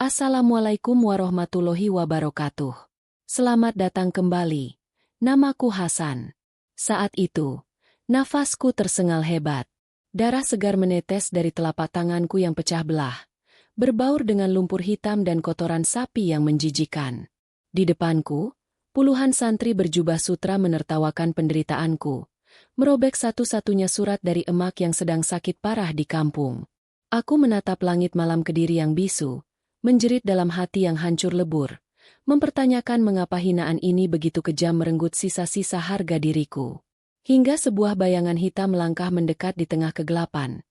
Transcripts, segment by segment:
Assalamualaikum warahmatullahi wabarakatuh. Selamat datang kembali. Namaku Hasan. Saat itu, nafasku tersengal hebat. Darah segar menetes dari telapak tanganku yang pecah belah, berbaur dengan lumpur hitam dan kotoran sapi yang menjijikan. Di depanku, puluhan santri berjubah sutra menertawakan penderitaanku, merobek satu-satunya surat dari emak yang sedang sakit parah di kampung. Aku menatap langit malam Kediri yang bisu, menjerit dalam hati yang hancur lebur, mempertanyakan mengapa hinaan ini begitu kejam merenggut sisa-sisa harga diriku. Hingga sebuah bayangan hitam melangkah mendekat di tengah kegelapan,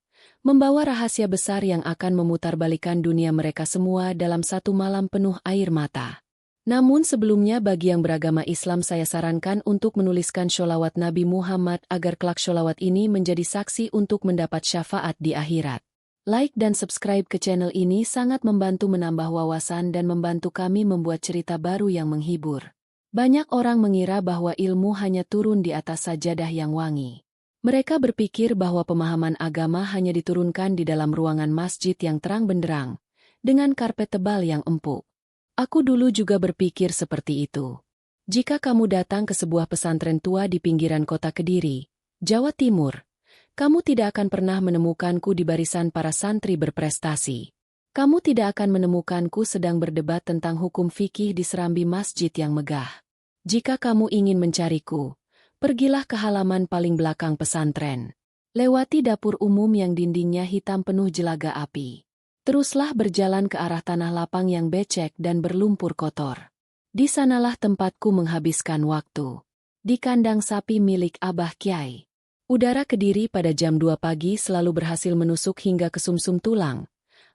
membawa rahasia besar yang akan memutarbalikan dunia mereka semua dalam satu malam penuh air mata. Namun sebelumnya bagi yang beragama Islam saya sarankan untuk menuliskan sholawat Nabi Muhammad agar kelak sholawat ini menjadi saksi untuk mendapat syafaat di akhirat. Like dan subscribe ke channel ini sangat membantu menambah wawasan dan membantu kami membuat cerita baru yang menghibur. Banyak orang mengira bahwa ilmu hanya turun di atas sajadah yang wangi. Mereka berpikir bahwa pemahaman agama hanya diturunkan di dalam ruangan masjid yang terang benderang, dengan karpet tebal yang empuk. Aku dulu juga berpikir seperti itu. Jika kamu datang ke sebuah pesantren tua di pinggiran kota Kediri, Jawa Timur, kamu tidak akan pernah menemukanku di barisan para santri berprestasi. Kamu tidak akan menemukanku sedang berdebat tentang hukum fikih di serambi masjid yang megah. Jika kamu ingin mencariku, pergilah ke halaman paling belakang pesantren. Lewati dapur umum yang dindingnya hitam penuh jelaga api. Teruslah berjalan ke arah tanah lapang yang becek dan berlumpur kotor. Di sanalah tempatku menghabiskan waktu. Di kandang sapi milik Abah Kyai. Udara Kediri pada jam 2 pagi selalu berhasil menusuk hingga ke sumsum tulang,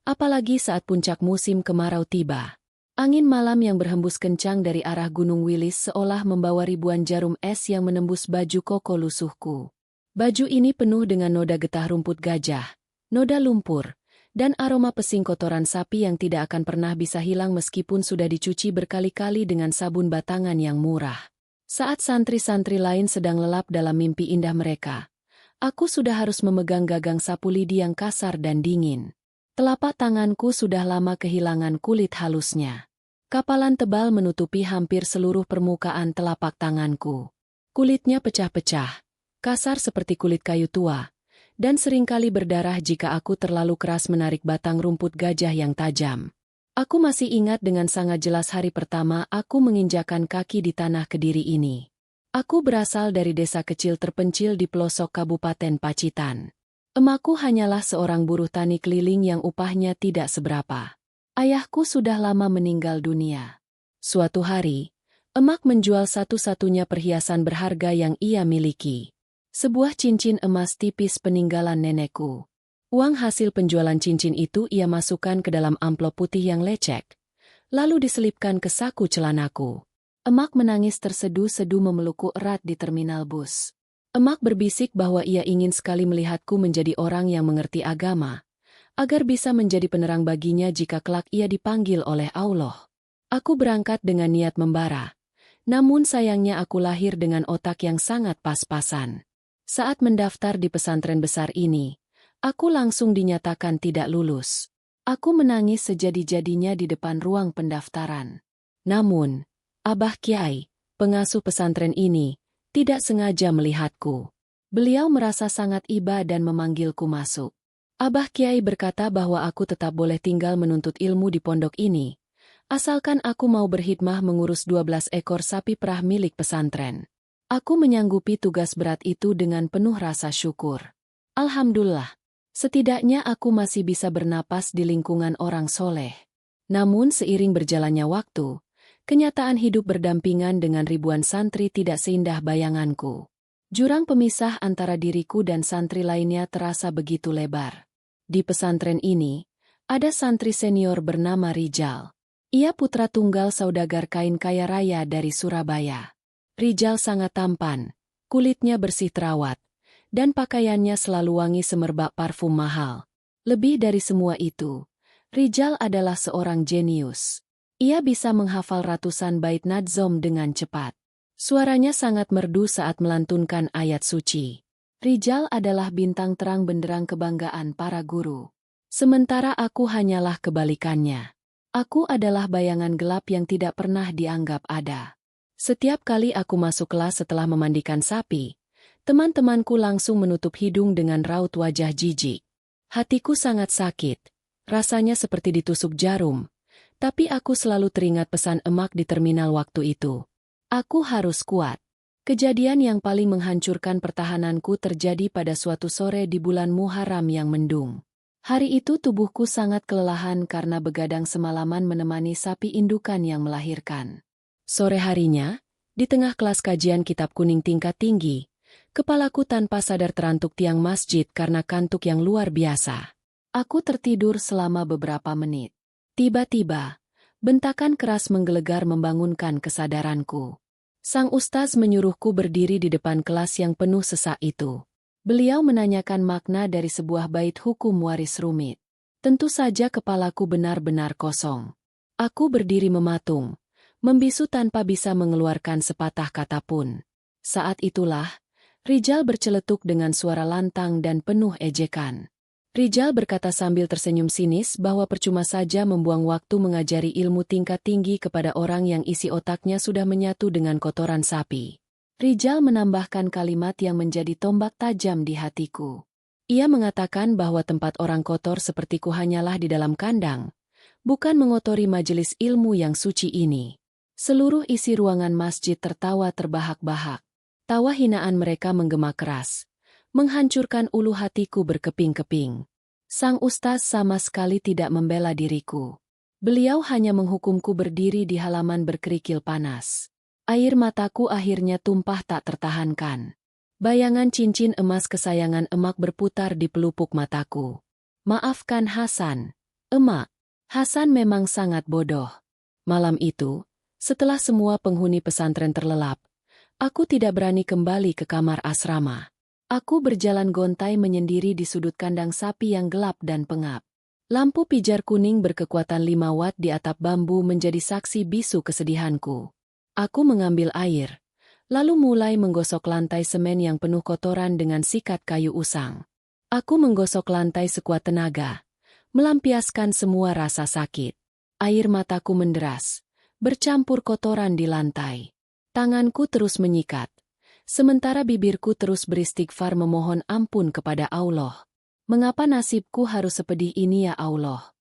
apalagi saat puncak musim kemarau tiba. Angin malam yang berhembus kencang dari arah Gunung Wilis seolah membawa ribuan jarum es yang menembus baju koko lusuhku. Baju ini penuh dengan noda getah rumput gajah, noda lumpur, dan aroma pesing kotoran sapi yang tidak akan pernah bisa hilang meskipun sudah dicuci berkali-kali dengan sabun batangan yang murah. Saat santri-santri lain sedang lelap dalam mimpi indah mereka, aku sudah harus memegang gagang sapu lidi yang kasar dan dingin. Telapak tanganku sudah lama kehilangan kulit halusnya. Kapalan tebal menutupi hampir seluruh permukaan telapak tanganku. Kulitnya pecah-pecah, kasar seperti kulit kayu tua, dan seringkali berdarah jika aku terlalu keras menarik batang rumput gajah yang tajam. Aku masih ingat dengan sangat jelas hari pertama aku menginjakan kaki di tanah Kediri ini. Aku berasal dari desa kecil terpencil di pelosok Kabupaten Pacitan. Emakku hanyalah seorang buruh tani keliling yang upahnya tidak seberapa. Ayahku sudah lama meninggal dunia. Suatu hari, emak menjual satu-satunya perhiasan berharga yang ia miliki. Sebuah cincin emas tipis peninggalan nenekku. Uang hasil penjualan cincin itu ia masukkan ke dalam amplop putih yang lecek, lalu diselipkan ke saku celanaku. Emak menangis terseduh-seduh memelukku erat di terminal bus. Emak berbisik bahwa ia ingin sekali melihatku menjadi orang yang mengerti agama, agar bisa menjadi penerang baginya jika kelak ia dipanggil oleh Allah. Aku berangkat dengan niat membara, namun sayangnya aku lahir dengan otak yang sangat pas-pasan. Saat mendaftar di pesantren besar ini, aku langsung dinyatakan tidak lulus. Aku menangis sejadi-jadinya di depan ruang pendaftaran. Namun, Abah Kyai, pengasuh pesantren ini, tidak sengaja melihatku. Beliau merasa sangat iba dan memanggilku masuk. Abah Kyai berkata bahwa aku tetap boleh tinggal menuntut ilmu di pondok ini, asalkan aku mau berkhidmah mengurus 12 ekor sapi perah milik pesantren. Aku menyanggupi tugas berat itu dengan penuh rasa syukur. Alhamdulillah. Setidaknya aku masih bisa bernapas di lingkungan orang soleh. Namun seiring berjalannya waktu, kenyataan hidup berdampingan dengan ribuan santri tidak seindah bayanganku. Jurang pemisah antara diriku dan santri lainnya terasa begitu lebar. Di pesantren ini, ada santri senior bernama Rijal. Ia putra tunggal saudagar kain kaya raya dari Surabaya. Rijal sangat tampan, kulitnya bersih terawat, dan pakaiannya selalu wangi semerbak parfum mahal. Lebih dari semua itu, Rijal adalah seorang jenius. Ia bisa menghafal ratusan bait nadzom dengan cepat. Suaranya sangat merdu saat melantunkan ayat suci. Rijal adalah bintang terang benderang kebanggaan para guru. Sementara aku hanyalah kebalikannya. Aku adalah bayangan gelap yang tidak pernah dianggap ada. Setiap kali aku masuk kelas setelah memandikan sapi, teman-temanku langsung menutup hidung dengan raut wajah jijik. Hatiku sangat sakit, rasanya seperti ditusuk jarum, tapi aku selalu teringat pesan emak di terminal waktu itu. Aku harus kuat. Kejadian yang paling menghancurkan pertahananku terjadi pada suatu sore di bulan Muharram yang mendung. Hari itu tubuhku sangat kelelahan karena begadang semalaman menemani sapi indukan yang melahirkan. Sore harinya, di tengah kelas kajian kitab kuning tingkat tinggi, kepalaku tanpa sadar terantuk tiang masjid karena kantuk yang luar biasa. Aku tertidur selama beberapa menit. Tiba-tiba, bentakan keras menggelegar membangunkan kesadaranku. Sang ustaz menyuruhku berdiri di depan kelas yang penuh sesak itu. Beliau menanyakan makna dari sebuah bait hukum waris rumit. Tentu saja kepalaku benar-benar kosong. Aku berdiri mematung, membisu tanpa bisa mengeluarkan sepatah kata pun. Saat itulah, Rijal berceletuk dengan suara lantang dan penuh ejekan. Rijal berkata sambil tersenyum sinis bahwa percuma saja membuang waktu mengajari ilmu tingkat tinggi kepada orang yang isi otaknya sudah menyatu dengan kotoran sapi. Rijal menambahkan kalimat yang menjadi tombak tajam di hatiku. Ia mengatakan bahwa tempat orang kotor sepertiku hanyalah di dalam kandang, bukan mengotori majelis ilmu yang suci ini. Seluruh isi ruangan masjid tertawa terbahak-bahak. Tawa hinaan mereka menggema keras, menghancurkan ulu hatiku berkeping-keping. Sang ustaz sama sekali tidak membela diriku. Beliau hanya menghukumku berdiri di halaman berkerikil panas. Air mataku akhirnya tumpah tak tertahankan. Bayangan cincin emas kesayangan emak berputar di pelupuk mataku. Maafkan Hasan, emak. Hasan memang sangat bodoh. Malam itu, setelah semua penghuni pesantren terlelap, aku tidak berani kembali ke kamar asrama. Aku berjalan gontai menyendiri di sudut kandang sapi yang gelap dan pengap. Lampu pijar kuning berkekuatan 5 watt di atap bambu menjadi saksi bisu kesedihanku. Aku mengambil air, lalu mulai menggosok lantai semen yang penuh kotoran dengan sikat kayu usang. Aku menggosok lantai sekuat tenaga, melampiaskan semua rasa sakit. Air mataku menderas, bercampur kotoran di lantai. Tanganku terus menyikat, sementara bibirku terus beristighfar memohon ampun kepada Allah. Mengapa nasibku harus sepedih ini ya Allah?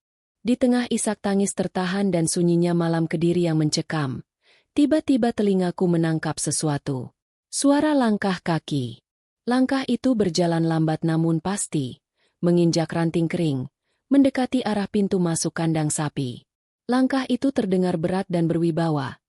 Di tengah isak tangis tertahan dan sunyinya malam Kediri yang mencekam, tiba-tiba telingaku menangkap sesuatu. Suara langkah kaki. Langkah itu berjalan lambat namun pasti, menginjak ranting kering, mendekati arah pintu masuk kandang sapi. Langkah itu terdengar berat dan berwibawa.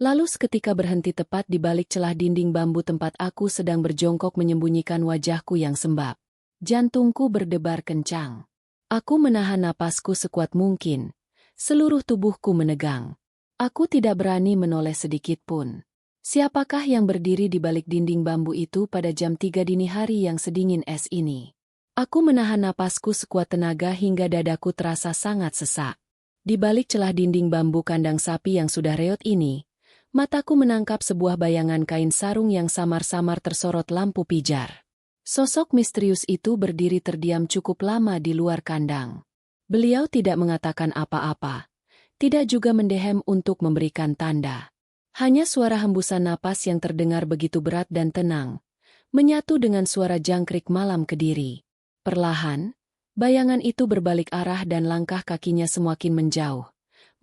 Lalu seketika berhenti tepat di balik celah dinding bambu tempat aku sedang berjongkok menyembunyikan wajahku yang sembab. Jantungku berdebar kencang. Aku menahan napasku sekuat mungkin. Seluruh tubuhku menegang. Aku tidak berani menoleh sedikit pun. Siapakah yang berdiri di balik dinding bambu itu pada jam 3 dini hari yang sedingin es ini? Aku menahan napasku sekuat tenaga hingga dadaku terasa sangat sesak. Di balik celah dinding bambu kandang sapi yang sudah reot ini, mataku menangkap sebuah bayangan kain sarung yang samar-samar tersorot lampu pijar. Sosok misterius itu berdiri terdiam cukup lama di luar kandang. Beliau tidak mengatakan apa-apa, tidak juga mendehem untuk memberikan tanda. Hanya suara hembusan napas yang terdengar begitu berat dan tenang, menyatu dengan suara jangkrik malam Kediri. Perlahan, bayangan itu berbalik arah dan langkah kakinya semakin menjauh,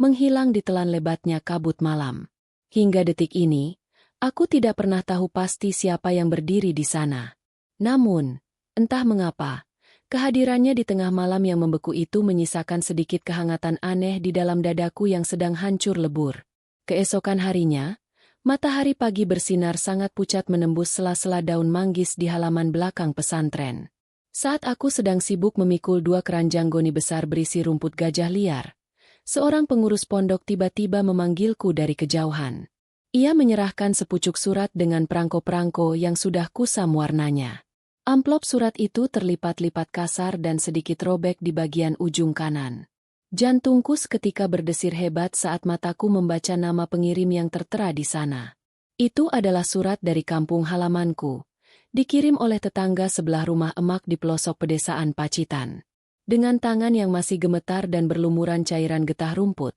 menghilang di telan lebatnya kabut malam. Hingga detik ini, aku tidak pernah tahu pasti siapa yang berdiri di sana. Namun, entah mengapa, kehadirannya di tengah malam yang membeku itu menyisakan sedikit kehangatan aneh di dalam dadaku yang sedang hancur lebur. Keesokan harinya, matahari pagi bersinar sangat pucat menembus sela-sela daun manggis di halaman belakang pesantren. Saat aku sedang sibuk memikul 2 keranjang goni besar berisi rumput gajah liar, seorang pengurus pondok tiba-tiba memanggilku dari kejauhan. Ia menyerahkan sepucuk surat dengan perangko-perangko yang sudah kusam warnanya. Amplop surat itu terlipat-lipat kasar dan sedikit robek di bagian ujung kanan. Jantungku seketika berdesir hebat saat mataku membaca nama pengirim yang tertera di sana. Itu adalah surat dari kampung halamanku, dikirim oleh tetangga sebelah rumah emak di pelosok pedesaan Pacitan. Dengan tangan yang masih gemetar dan berlumuran cairan getah rumput,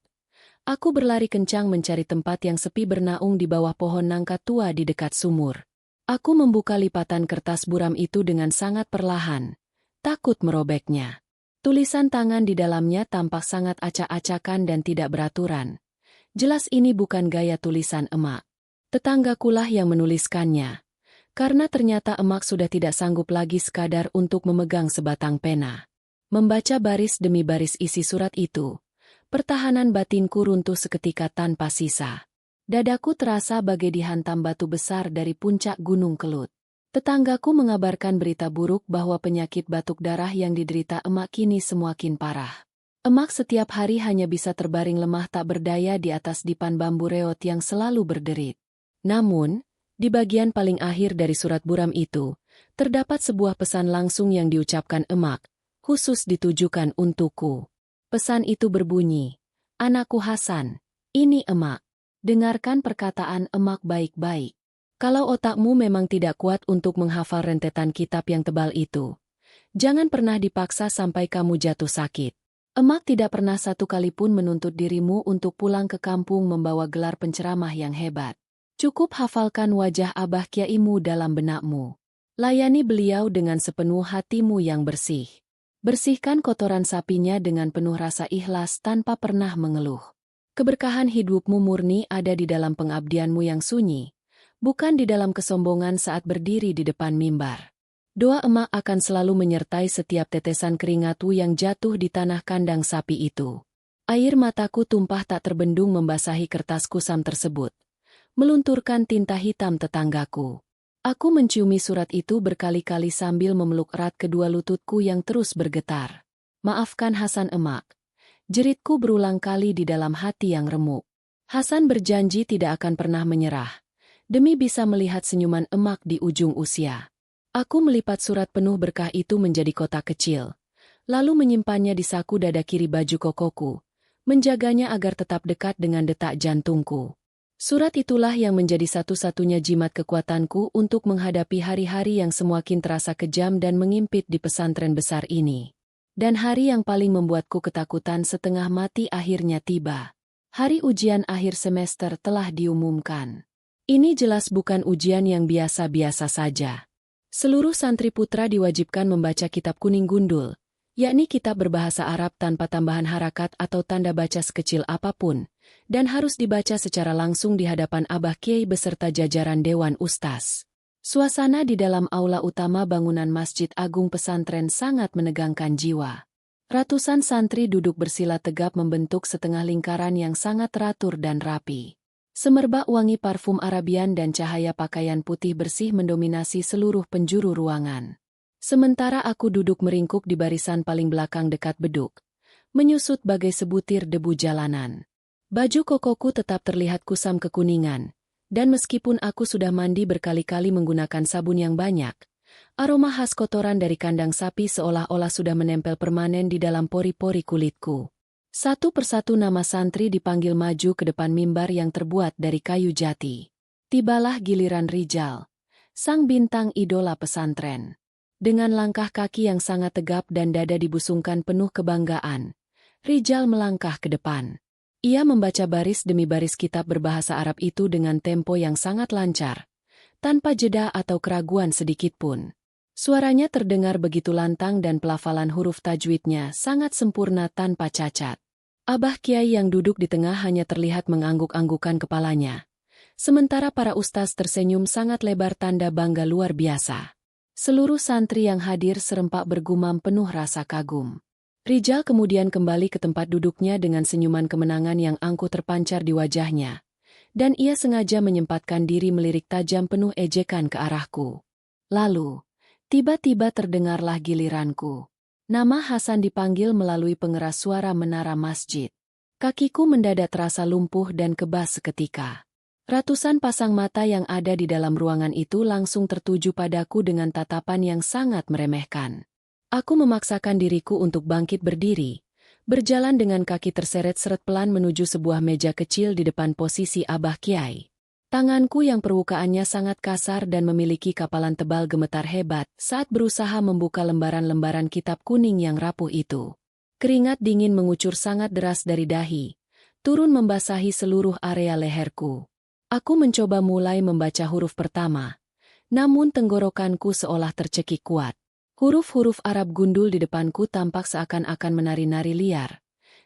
aku berlari kencang mencari tempat yang sepi bernaung di bawah pohon nangka tua di dekat sumur. Aku membuka lipatan kertas buram itu dengan sangat perlahan, takut merobeknya. Tulisan tangan di dalamnya tampak sangat acak-acakan dan tidak beraturan. Jelas ini bukan gaya tulisan emak. Tetanggakulah yang menuliskannya, karena ternyata emak sudah tidak sanggup lagi sekadar untuk memegang sebatang pena. Membaca baris demi baris isi surat itu, pertahanan batinku runtuh seketika tanpa sisa. Dadaku terasa bagai dihantam batu besar dari puncak Gunung Kelut. Tetanggaku mengabarkan berita buruk bahwa penyakit batuk darah yang diderita emak kini semakin parah. Emak setiap hari hanya bisa terbaring lemah tak berdaya di atas dipan bambu reot yang selalu berderit. Namun, di bagian paling akhir dari surat buram itu, terdapat sebuah pesan langsung yang diucapkan emak, khusus ditujukan untukku. Pesan itu berbunyi, "Anakku Hasan, ini emak. Dengarkan perkataan emak baik-baik. Kalau otakmu memang tidak kuat untuk menghafal rentetan kitab yang tebal itu, jangan pernah dipaksa sampai kamu jatuh sakit. Emak tidak pernah satu kali pun menuntut dirimu untuk pulang ke kampung membawa gelar penceramah yang hebat. Cukup hafalkan wajah Abah Kiaimu dalam benakmu. Layani beliau dengan sepenuh hatimu yang bersih. Bersihkan kotoran sapinya dengan penuh rasa ikhlas tanpa pernah mengeluh. Keberkahan hidupmu murni ada di dalam pengabdianmu yang sunyi, bukan di dalam kesombongan saat berdiri di depan mimbar. Doa emak akan selalu menyertai setiap tetesan keringatmu yang jatuh di tanah kandang sapi itu." Air mataku tumpah tak terbendung membasahi kertas kusam tersebut, melunturkan tinta hitam tetanggaku. Aku menciumi surat itu berkali-kali sambil memeluk erat kedua lututku yang terus bergetar. "Maafkan Hasan emak," jeritku berulang kali di dalam hati yang remuk. Hasan berjanji tidak akan pernah menyerah, demi bisa melihat senyuman emak di ujung usia. Aku melipat surat penuh berkah itu menjadi kotak kecil, lalu menyimpannya di saku dada kiri baju kokoku, menjaganya agar tetap dekat dengan detak jantungku. Surat itulah yang menjadi satu-satunya jimat kekuatanku untuk menghadapi hari-hari yang semakin terasa kejam dan mengimpit di pesantren besar ini. Dan hari yang paling membuatku ketakutan setengah mati akhirnya tiba. Hari ujian akhir semester telah diumumkan. Ini jelas bukan ujian yang biasa-biasa saja. Seluruh santri putra diwajibkan membaca kitab kuning gundul, yakni kitab berbahasa Arab tanpa tambahan harakat atau tanda baca sekecil apapun, dan harus dibaca secara langsung di hadapan Abah Kiai beserta jajaran Dewan Ustaz. Suasana di dalam aula utama bangunan Masjid Agung Pesantren sangat menegangkan jiwa. Ratusan santri duduk bersila tegap membentuk setengah lingkaran yang sangat teratur dan rapi. Semerbak wangi parfum Arabian dan cahaya pakaian putih bersih mendominasi seluruh penjuru ruangan. Sementara aku duduk meringkuk di barisan paling belakang dekat beduk, menyusut bagai sebutir debu jalanan. Baju kokoku tetap terlihat kusam kekuningan, dan meskipun aku sudah mandi berkali-kali menggunakan sabun yang banyak, aroma khas kotoran dari kandang sapi seolah-olah sudah menempel permanen di dalam pori-pori kulitku. Satu persatu nama santri dipanggil maju ke depan mimbar yang terbuat dari kayu jati. Tibalah giliran Rijal, sang bintang idola pesantren. Dengan langkah kaki yang sangat tegap dan dada dibusungkan penuh kebanggaan, Rijal melangkah ke depan. Ia membaca baris demi baris kitab berbahasa Arab itu dengan tempo yang sangat lancar, tanpa jeda atau keraguan sedikitpun. Suaranya terdengar begitu lantang dan pelafalan huruf tajwidnya sangat sempurna tanpa cacat. Abah Kiai yang duduk di tengah hanya terlihat mengangguk-anggukan kepalanya, sementara para ustaz tersenyum sangat lebar tanda bangga luar biasa. Seluruh santri yang hadir serempak bergumam penuh rasa kagum. Rijal kemudian kembali ke tempat duduknya dengan senyuman kemenangan yang angkuh terpancar di wajahnya, dan ia sengaja menyempatkan diri melirik tajam penuh ejekan ke arahku. Lalu, tiba-tiba terdengarlah giliranku. Nama Hasan dipanggil melalui pengeras suara menara masjid. Kakiku mendadak terasa lumpuh dan kebas seketika. Ratusan pasang mata yang ada di dalam ruangan itu langsung tertuju padaku dengan tatapan yang sangat meremehkan. Aku memaksakan diriku untuk bangkit berdiri, berjalan dengan kaki terseret-seret pelan menuju sebuah meja kecil di depan posisi Abah Kiai. Tanganku yang permukaannya sangat kasar dan memiliki kapalan tebal gemetar hebat saat berusaha membuka lembaran-lembaran kitab kuning yang rapuh itu. Keringat dingin mengucur sangat deras dari dahi, turun membasahi seluruh area leherku. Aku mencoba mulai membaca huruf pertama, namun tenggorokanku seolah tercekik kuat. Huruf-huruf Arab gundul di depanku tampak seakan-akan menari-nari liar,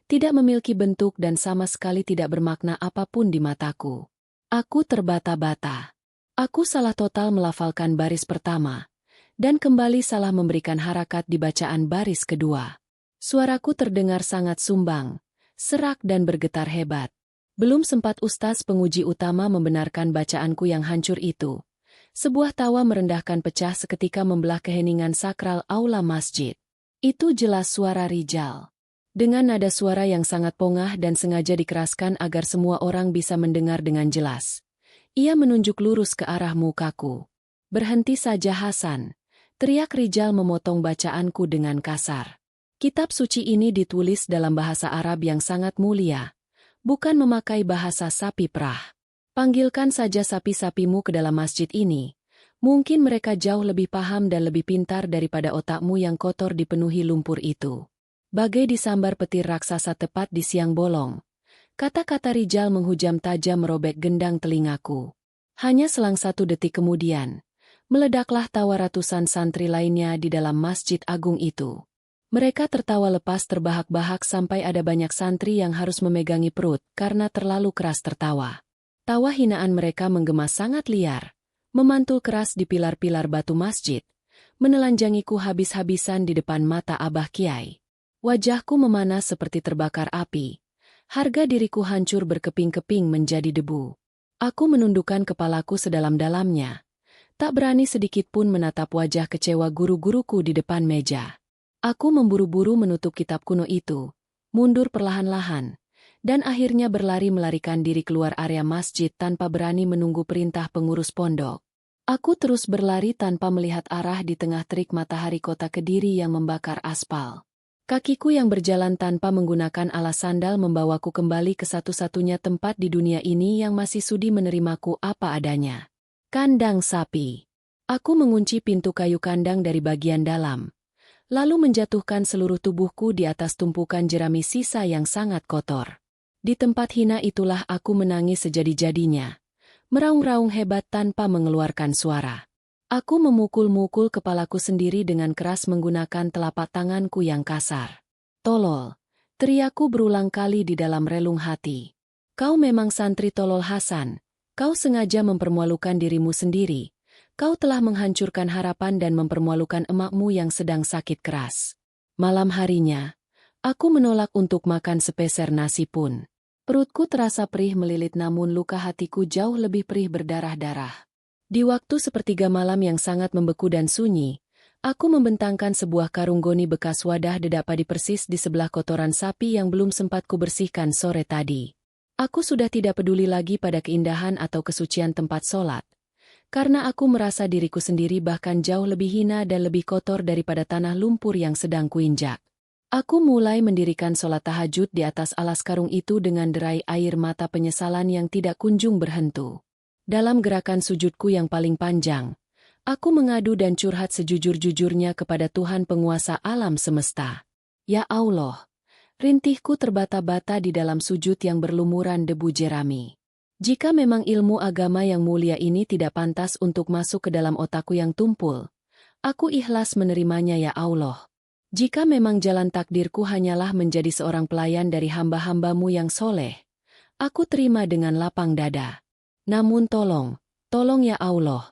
tidak memiliki bentuk dan sama sekali tidak bermakna apapun di mataku. Aku terbata-bata. Aku salah total melafalkan baris pertama, dan kembali salah memberikan harakat di bacaan baris kedua. Suaraku terdengar sangat sumbang, serak dan bergetar hebat. Belum sempat ustaz penguji utama membenarkan bacaanku yang hancur itu. Sebuah tawa merendahkan pecah seketika membelah keheningan sakral aula masjid. Itu jelas suara Rijal. Dengan nada suara yang sangat pongah dan sengaja dikeraskan agar semua orang bisa mendengar dengan jelas. Ia menunjuk lurus ke arah mukaku. "Berhenti saja Hasan," teriak Rijal memotong bacaanku dengan kasar. Kitab suci ini ditulis dalam bahasa Arab yang sangat mulia, bukan memakai bahasa sapi perah. Panggilkan saja sapi-sapimu ke dalam masjid ini. Mungkin mereka jauh lebih paham dan lebih pintar daripada otakmu yang kotor dipenuhi lumpur itu. Bagai disambar petir raksasa tepat di siang bolong. Kata-kata Rijal menghujam tajam merobek gendang telingaku. Hanya selang 1 detik kemudian, meledaklah tawa ratusan santri lainnya di dalam masjid agung itu. Mereka tertawa lepas terbahak-bahak sampai ada banyak santri yang harus memegangi perut karena terlalu keras tertawa. Tawa hinaan mereka menggema sangat liar, memantul keras di pilar-pilar batu masjid, menelanjangiku habis-habisan di depan mata Abah Kiai. Wajahku memanas seperti terbakar api. Harga diriku hancur berkeping-keping menjadi debu. Aku menundukkan kepalaku sedalam-dalamnya. Tak berani sedikit pun menatap wajah kecewa guru-guruku di depan meja. Aku memburu-buru menutup kitab kuno itu, mundur perlahan-lahan, dan akhirnya berlari melarikan diri keluar area masjid tanpa berani menunggu perintah pengurus pondok. Aku terus berlari tanpa melihat arah di tengah terik matahari kota Kediri yang membakar aspal. Kakiku yang berjalan tanpa menggunakan alas sandal membawaku kembali ke satu-satunya tempat di dunia ini yang masih sudi menerimaku apa adanya. Kandang sapi. Aku mengunci pintu kayu kandang dari bagian dalam, lalu menjatuhkan seluruh tubuhku di atas tumpukan jerami sisa yang sangat kotor. Di tempat hina itulah aku menangis sejadi-jadinya, meraung-raung hebat tanpa mengeluarkan suara. Aku memukul-mukul kepalaku sendiri dengan keras menggunakan telapak tanganku yang kasar. "Tolol!" teriakku berulang kali di dalam relung hati. "Kau memang santri tolol Hasan. Kau sengaja mempermalukan dirimu sendiri. Kau telah menghancurkan harapan dan mempermalukan emakmu yang sedang sakit keras." Malam harinya, aku menolak untuk makan sepeser nasi pun. Perutku terasa perih melilit namun luka hatiku jauh lebih perih berdarah-darah. Di waktu sepertiga malam yang sangat membeku dan sunyi, aku membentangkan sebuah karung goni bekas wadah dedapadi persis di sebelah kotoran sapi yang belum sempat kubersihkan sore tadi. Aku sudah tidak peduli lagi pada keindahan atau kesucian tempat sholat, karena aku merasa diriku sendiri bahkan jauh lebih hina dan lebih kotor daripada tanah lumpur yang sedang kuinjak. Aku mulai mendirikan sholat tahajud di atas alas karung itu dengan derai air mata penyesalan yang tidak kunjung berhentu. Dalam gerakan sujudku yang paling panjang, aku mengadu dan curhat sejujur-jujurnya kepada Tuhan penguasa alam semesta. "Ya Allah," rintihku terbata-bata di dalam sujud yang berlumuran debu jerami. "Jika memang ilmu agama yang mulia ini tidak pantas untuk masuk ke dalam otakku yang tumpul, aku ikhlas menerimanya ya Allah. Jika memang jalan takdirku hanyalah menjadi seorang pelayan dari hamba-hambamu yang soleh, aku terima dengan lapang dada. Namun tolong ya Allah,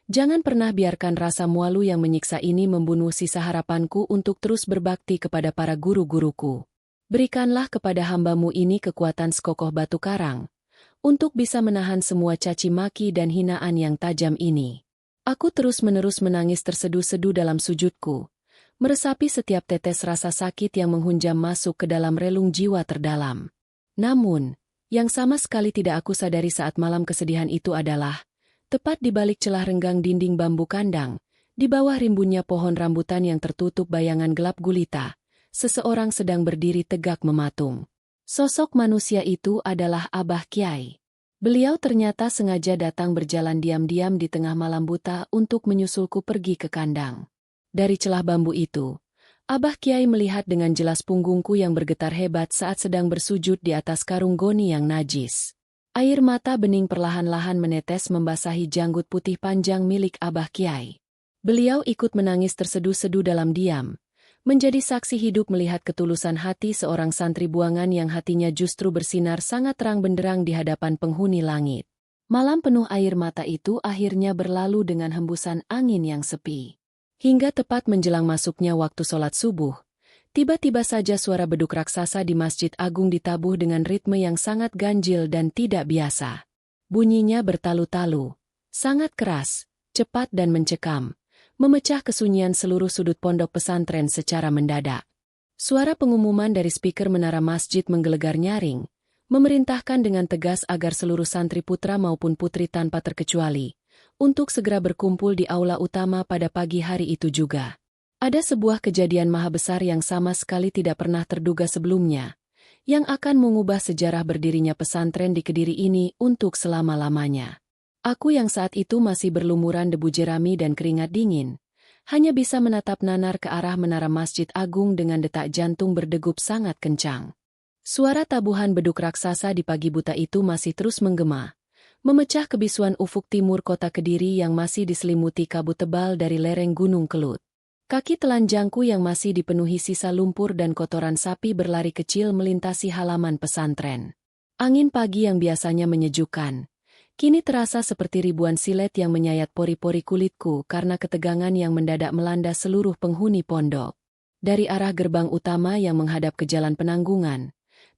jangan pernah biarkan rasa malu yang menyiksa ini membunuh sisa harapanku untuk terus berbakti kepada para guru-guruku. Berikanlah kepada hamba-Mu ini kekuatan sekokoh batu karang, untuk bisa menahan semua caci maki dan hinaan yang tajam ini." Aku terus-menerus menangis terseduh-seduh dalam sujudku, meresapi setiap tetes rasa sakit yang menghunjam masuk ke dalam relung jiwa terdalam. Namun, yang sama sekali tidak aku sadari saat malam kesedihan itu adalah, tepat di balik celah renggang dinding bambu kandang, di bawah rimbunnya pohon rambutan yang tertutup bayangan gelap gulita, seseorang sedang berdiri tegak mematung. Sosok manusia itu adalah Abah Kiai. Beliau ternyata sengaja datang berjalan diam-diam di tengah malam buta untuk menyusulku pergi ke kandang. Dari celah bambu itu, Abah Kiai melihat dengan jelas punggungku yang bergetar hebat saat sedang bersujud di atas karung goni yang najis. Air mata bening perlahan-lahan menetes membasahi janggut putih panjang milik Abah Kiai. Beliau ikut menangis terseduh-seduh dalam diam, menjadi saksi hidup melihat ketulusan hati seorang santri buangan yang hatinya justru bersinar sangat terang benderang di hadapan penghuni langit. Malam penuh air mata itu akhirnya berlalu dengan hembusan angin yang sepi. Hingga tepat menjelang masuknya waktu sholat subuh, tiba-tiba saja suara beduk raksasa di Masjid Agung ditabuh dengan ritme yang sangat ganjil dan tidak biasa. Bunyinya bertalu-talu, sangat keras, cepat dan mencekam, memecah kesunyian seluruh sudut pondok pesantren secara mendadak. Suara pengumuman dari speaker menara masjid menggelegar nyaring, memerintahkan dengan tegas agar seluruh santri putra maupun putri tanpa terkecuali untuk segera berkumpul di aula utama pada pagi hari itu juga. Ada sebuah kejadian maha besar yang sama sekali tidak pernah terduga sebelumnya, yang akan mengubah sejarah berdirinya pesantren di Kediri ini untuk selama-lamanya. Aku yang saat itu masih berlumuran debu jerami dan keringat dingin, hanya bisa menatap nanar ke arah menara Masjid Agung dengan detak jantung berdegup sangat kencang. Suara tabuhan beduk raksasa di pagi buta itu masih terus menggema, memecah kebisuan ufuk timur kota Kediri yang masih diselimuti kabut tebal dari lereng Gunung Kelut. Kaki telanjangku yang masih dipenuhi sisa lumpur dan kotoran sapi berlari kecil melintasi halaman pesantren. Angin pagi yang biasanya menyejukkan, kini terasa seperti ribuan silet yang menyayat pori-pori kulitku karena ketegangan yang mendadak melanda seluruh penghuni pondok. Dari arah gerbang utama yang menghadap ke Jalan Penanggungan,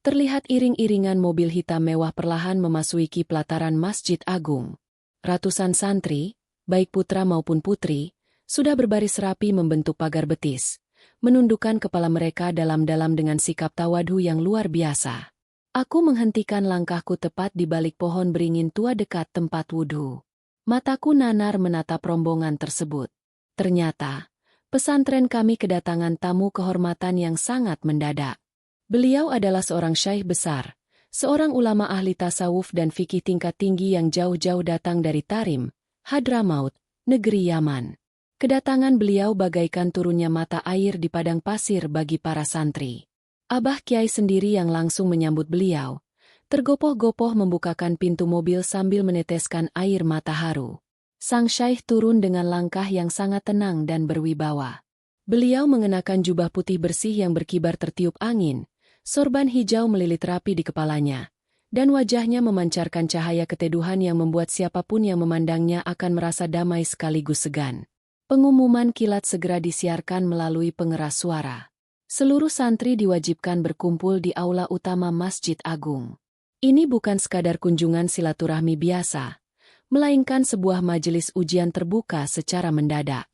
terlihat iring-iringan mobil hitam mewah perlahan memasuki pelataran Masjid Agung. Ratusan santri, baik putra maupun putri, sudah berbaris rapi membentuk pagar betis, menundukkan kepala mereka dalam-dalam dengan sikap tawadhu yang luar biasa. Aku menghentikan langkahku tepat di balik pohon beringin tua dekat tempat wudhu. Mataku nanar menatap rombongan tersebut. Ternyata, pesantren kami kedatangan tamu kehormatan yang sangat mendadak. Beliau adalah seorang syaikh besar, seorang ulama ahli tasawuf dan fikih tingkat tinggi yang jauh-jauh datang dari Tarim, Hadramaut, negeri Yaman. Kedatangan beliau bagaikan turunnya mata air di padang pasir bagi para santri. Abah Kiai sendiri yang langsung menyambut beliau, tergopoh-gopoh membukakan pintu mobil sambil meneteskan air mata haru. Sang syaikh turun dengan langkah yang sangat tenang dan berwibawa. Beliau mengenakan jubah putih bersih yang berkibar tertiup angin, sorban hijau melilit rapi di kepalanya, dan wajahnya memancarkan cahaya keteduhan yang membuat siapapun yang memandangnya akan merasa damai sekaligus segan. Pengumuman kilat segera disiarkan melalui pengeras suara. Seluruh santri diwajibkan berkumpul di aula utama Masjid Agung. Ini bukan sekadar kunjungan silaturahmi biasa, melainkan sebuah majelis ujian terbuka secara mendadak.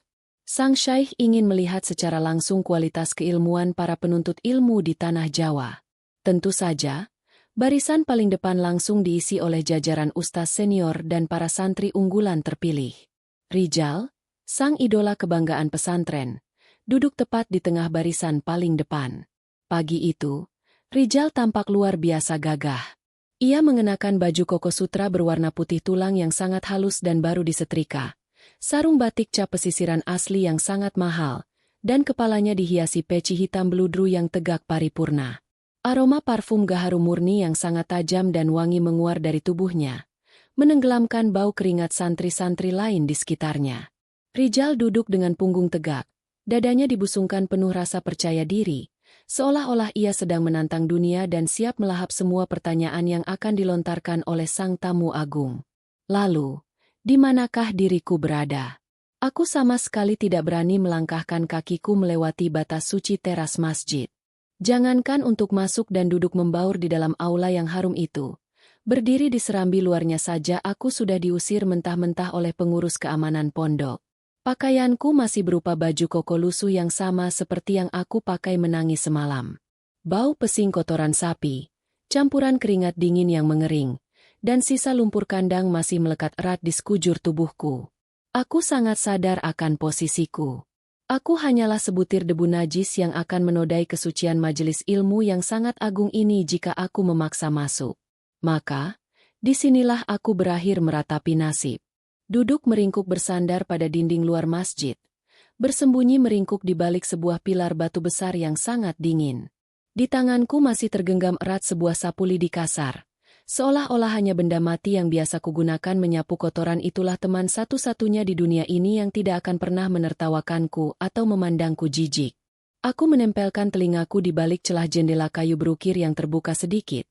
Sang syaikh ingin melihat secara langsung kualitas keilmuan para penuntut ilmu di tanah Jawa. Tentu saja, barisan paling depan langsung diisi oleh jajaran ustaz senior dan para santri unggulan terpilih. Rijal, sang idola kebanggaan pesantren, duduk tepat di tengah barisan paling depan. Pagi itu, Rijal tampak luar biasa gagah. Ia mengenakan baju koko sutra berwarna putih tulang yang sangat halus dan baru disetrika, sarung batik cap pesisiran asli yang sangat mahal, dan kepalanya dihiasi peci hitam beludru yang tegak paripurna. Aroma parfum gaharu murni yang sangat tajam dan wangi menguar dari tubuhnya, menenggelamkan bau keringat santri-santri lain di sekitarnya. Rijal duduk dengan punggung tegak, dadanya dibusungkan penuh rasa percaya diri, seolah-olah ia sedang menantang dunia dan siap melahap semua pertanyaan yang akan dilontarkan oleh sang tamu agung. Lalu, di manakah diriku berada? Aku sama sekali tidak berani melangkahkan kakiku melewati batas suci teras masjid. Jangankan untuk masuk dan duduk membaur di dalam aula yang harum itu, berdiri di serambi luarnya saja aku sudah diusir mentah-mentah oleh pengurus keamanan pondok. Pakaianku masih berupa baju koko lusuh yang sama seperti yang aku pakai menangis semalam. Bau pesing kotoran sapi, campuran keringat dingin yang mengering, dan sisa lumpur kandang masih melekat erat di sekujur tubuhku. Aku sangat sadar akan posisiku. Aku hanyalah sebutir debu najis yang akan menodai kesucian majelis ilmu yang sangat agung ini jika aku memaksa masuk. Maka, Disinilah aku berakhir meratapi nasib. Duduk meringkuk bersandar pada dinding luar masjid. Bersembunyi meringkuk di balik sebuah pilar batu besar yang sangat dingin. Di tanganku masih tergenggam erat sebuah sapu lidi kasar. Seolah-olah hanya benda mati yang biasa kugunakan menyapu kotoran itulah teman satu-satunya di dunia ini yang tidak akan pernah menertawakanku atau memandangku jijik. Aku menempelkan telingaku di balik celah jendela kayu berukir yang terbuka sedikit.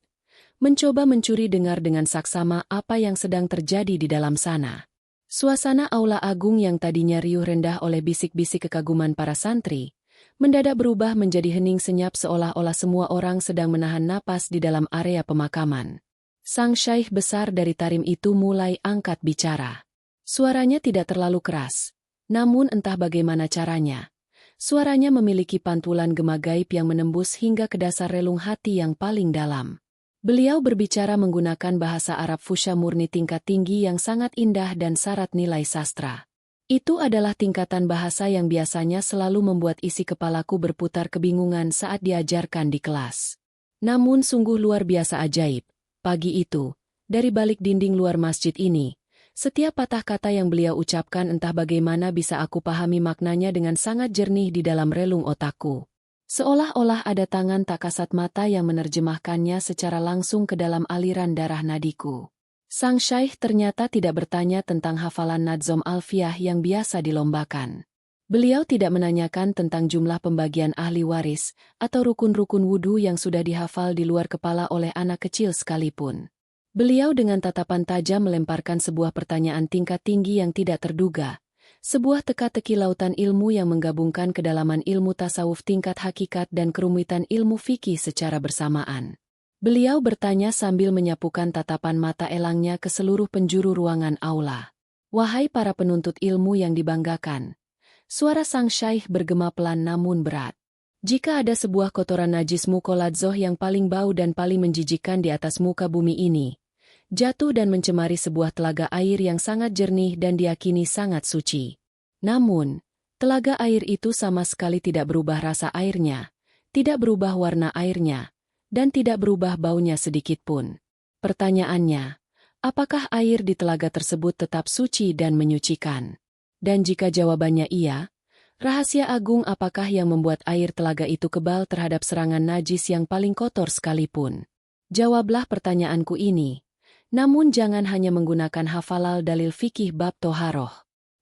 Mencoba mencuri dengar dengan saksama apa yang sedang terjadi di dalam sana. Suasana aula agung yang tadinya riuh rendah oleh bisik-bisik kekaguman para santri, mendadak berubah menjadi hening senyap seolah-olah semua orang sedang menahan napas di dalam area pemakaman. Sang syaikh besar dari Tarim itu mulai angkat bicara. Suaranya tidak terlalu keras, namun entah bagaimana caranya. Suaranya memiliki pantulan gema gaib yang menembus hingga ke dasar relung hati yang paling dalam. Beliau berbicara menggunakan bahasa Arab fusha murni tingkat tinggi yang sangat indah dan syarat nilai sastra. Itu adalah tingkatan bahasa yang biasanya selalu membuat isi kepalaku berputar kebingungan saat diajarkan di kelas. Namun sungguh luar biasa ajaib. Pagi itu, dari balik dinding luar masjid ini, setiap patah kata yang beliau ucapkan entah bagaimana bisa aku pahami maknanya dengan sangat jernih di dalam relung otakku. Seolah-olah ada tangan tak kasat mata yang menerjemahkannya secara langsung ke dalam aliran darah nadiku. Sang syaikh ternyata tidak bertanya tentang hafalan Nadzom Alfiyah yang biasa dilombakan. Beliau tidak menanyakan tentang jumlah pembagian ahli waris atau rukun-rukun wudu yang sudah dihafal di luar kepala oleh anak kecil sekalipun. Beliau dengan tatapan tajam melemparkan sebuah pertanyaan tingkat tinggi yang tidak terduga. Sebuah teka-teki lautan ilmu yang menggabungkan kedalaman ilmu tasawuf tingkat hakikat dan kerumitan ilmu fikih secara bersamaan. Beliau bertanya sambil menyapukan tatapan mata elangnya ke seluruh penjuru ruangan aula. Wahai para penuntut ilmu yang dibanggakan. Suara sang syaikh bergema pelan namun berat. Jika ada sebuah kotoran najis mukoladzah yang paling bau dan paling menjijikkan di atas muka bumi ini, jatuh dan mencemari sebuah telaga air yang sangat jernih dan diyakini sangat suci. Namun, telaga air itu sama sekali tidak berubah rasa airnya, tidak berubah warna airnya, dan tidak berubah baunya sedikitpun. Pertanyaannya, apakah air di telaga tersebut tetap suci dan menyucikan? Dan jika jawabannya iya, rahasia agung apakah yang membuat air telaga itu kebal terhadap serangan najis yang paling kotor sekalipun? Jawablah pertanyaanku ini. Namun jangan hanya menggunakan hafalal dalil fikih bab toharoh.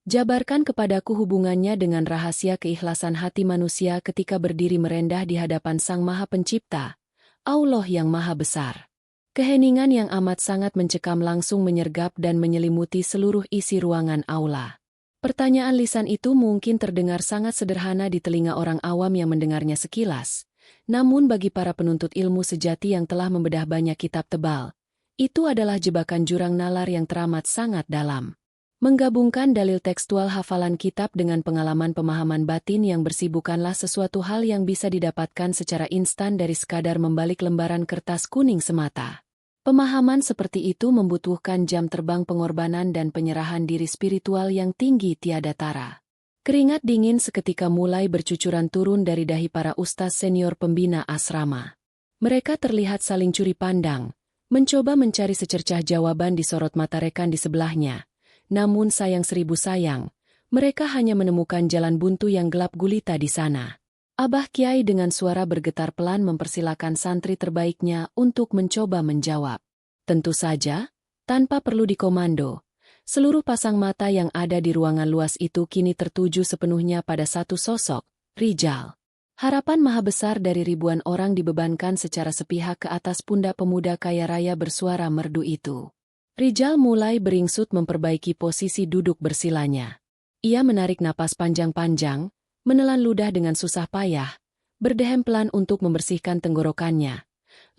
Jabarkan kepadaku hubungannya dengan rahasia keikhlasan hati manusia ketika berdiri merendah di hadapan Sang Maha Pencipta, Allah yang Maha Besar. Keheningan yang amat sangat mencekam langsung menyergap dan menyelimuti seluruh isi ruangan aula. Pertanyaan lisan itu mungkin terdengar sangat sederhana di telinga orang awam yang mendengarnya sekilas. Namun bagi para penuntut ilmu sejati yang telah membedah banyak kitab tebal, itu adalah jebakan jurang nalar yang teramat sangat dalam. Menggabungkan dalil tekstual hafalan kitab dengan pengalaman pemahaman batin yang bersih bukanlah sesuatu hal yang bisa didapatkan secara instan dari sekadar membalik lembaran kertas kuning semata. Pemahaman seperti itu membutuhkan jam terbang pengorbanan dan penyerahan diri spiritual yang tinggi tiada tara. Keringat dingin seketika mulai bercucuran turun dari dahi para ustaz senior pembina asrama. Mereka terlihat saling curi pandang, mencoba mencari secercah jawaban di sorot mata rekan di sebelahnya. Namun sayang seribu sayang, mereka hanya menemukan jalan buntu yang gelap gulita di sana. Abah Kiai dengan suara bergetar pelan mempersilakan santri terbaiknya untuk mencoba menjawab. Tentu saja, tanpa perlu dikomando, seluruh pasang mata yang ada di ruangan luas itu kini tertuju sepenuhnya pada satu sosok, Rijal. Harapan maha besar dari ribuan orang dibebankan secara sepihak ke atas pundak pemuda kaya raya bersuara merdu itu. Rijal mulai beringsut memperbaiki posisi duduk bersilanya. Ia menarik napas panjang-panjang, menelan ludah dengan susah payah, berdehem pelan untuk membersihkan tenggorokannya,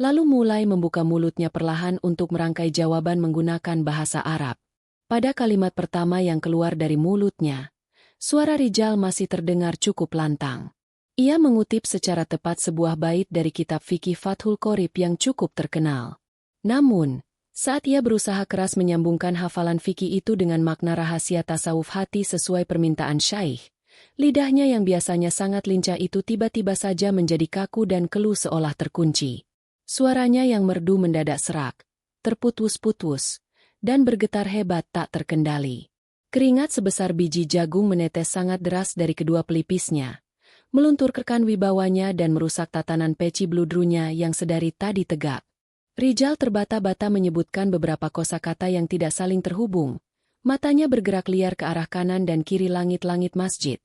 lalu mulai membuka mulutnya perlahan untuk merangkai jawaban menggunakan bahasa Arab. Pada kalimat pertama yang keluar dari mulutnya, suara Rijal masih terdengar cukup lantang. Ia mengutip secara tepat sebuah bait dari kitab fikih Fathul Qorib yang cukup terkenal. Namun, saat ia berusaha keras menyambungkan hafalan fikih itu dengan makna rahasia tasawuf hati sesuai permintaan syaikh, lidahnya yang biasanya sangat lincah itu tiba-tiba saja menjadi kaku dan keluh seolah terkunci. Suaranya yang merdu mendadak serak. terputus-putus, dan bergetar hebat tak terkendali. Keringat sebesar biji jagung menetes sangat deras dari kedua pelipisnya, melunturkan wibawanya dan merusak tatanan peci bludrunya yang sedari tadi tegak. Rijal terbata-bata menyebutkan beberapa kosakata yang tidak saling terhubung. Matanya bergerak liar ke arah kanan dan kiri langit-langit masjid,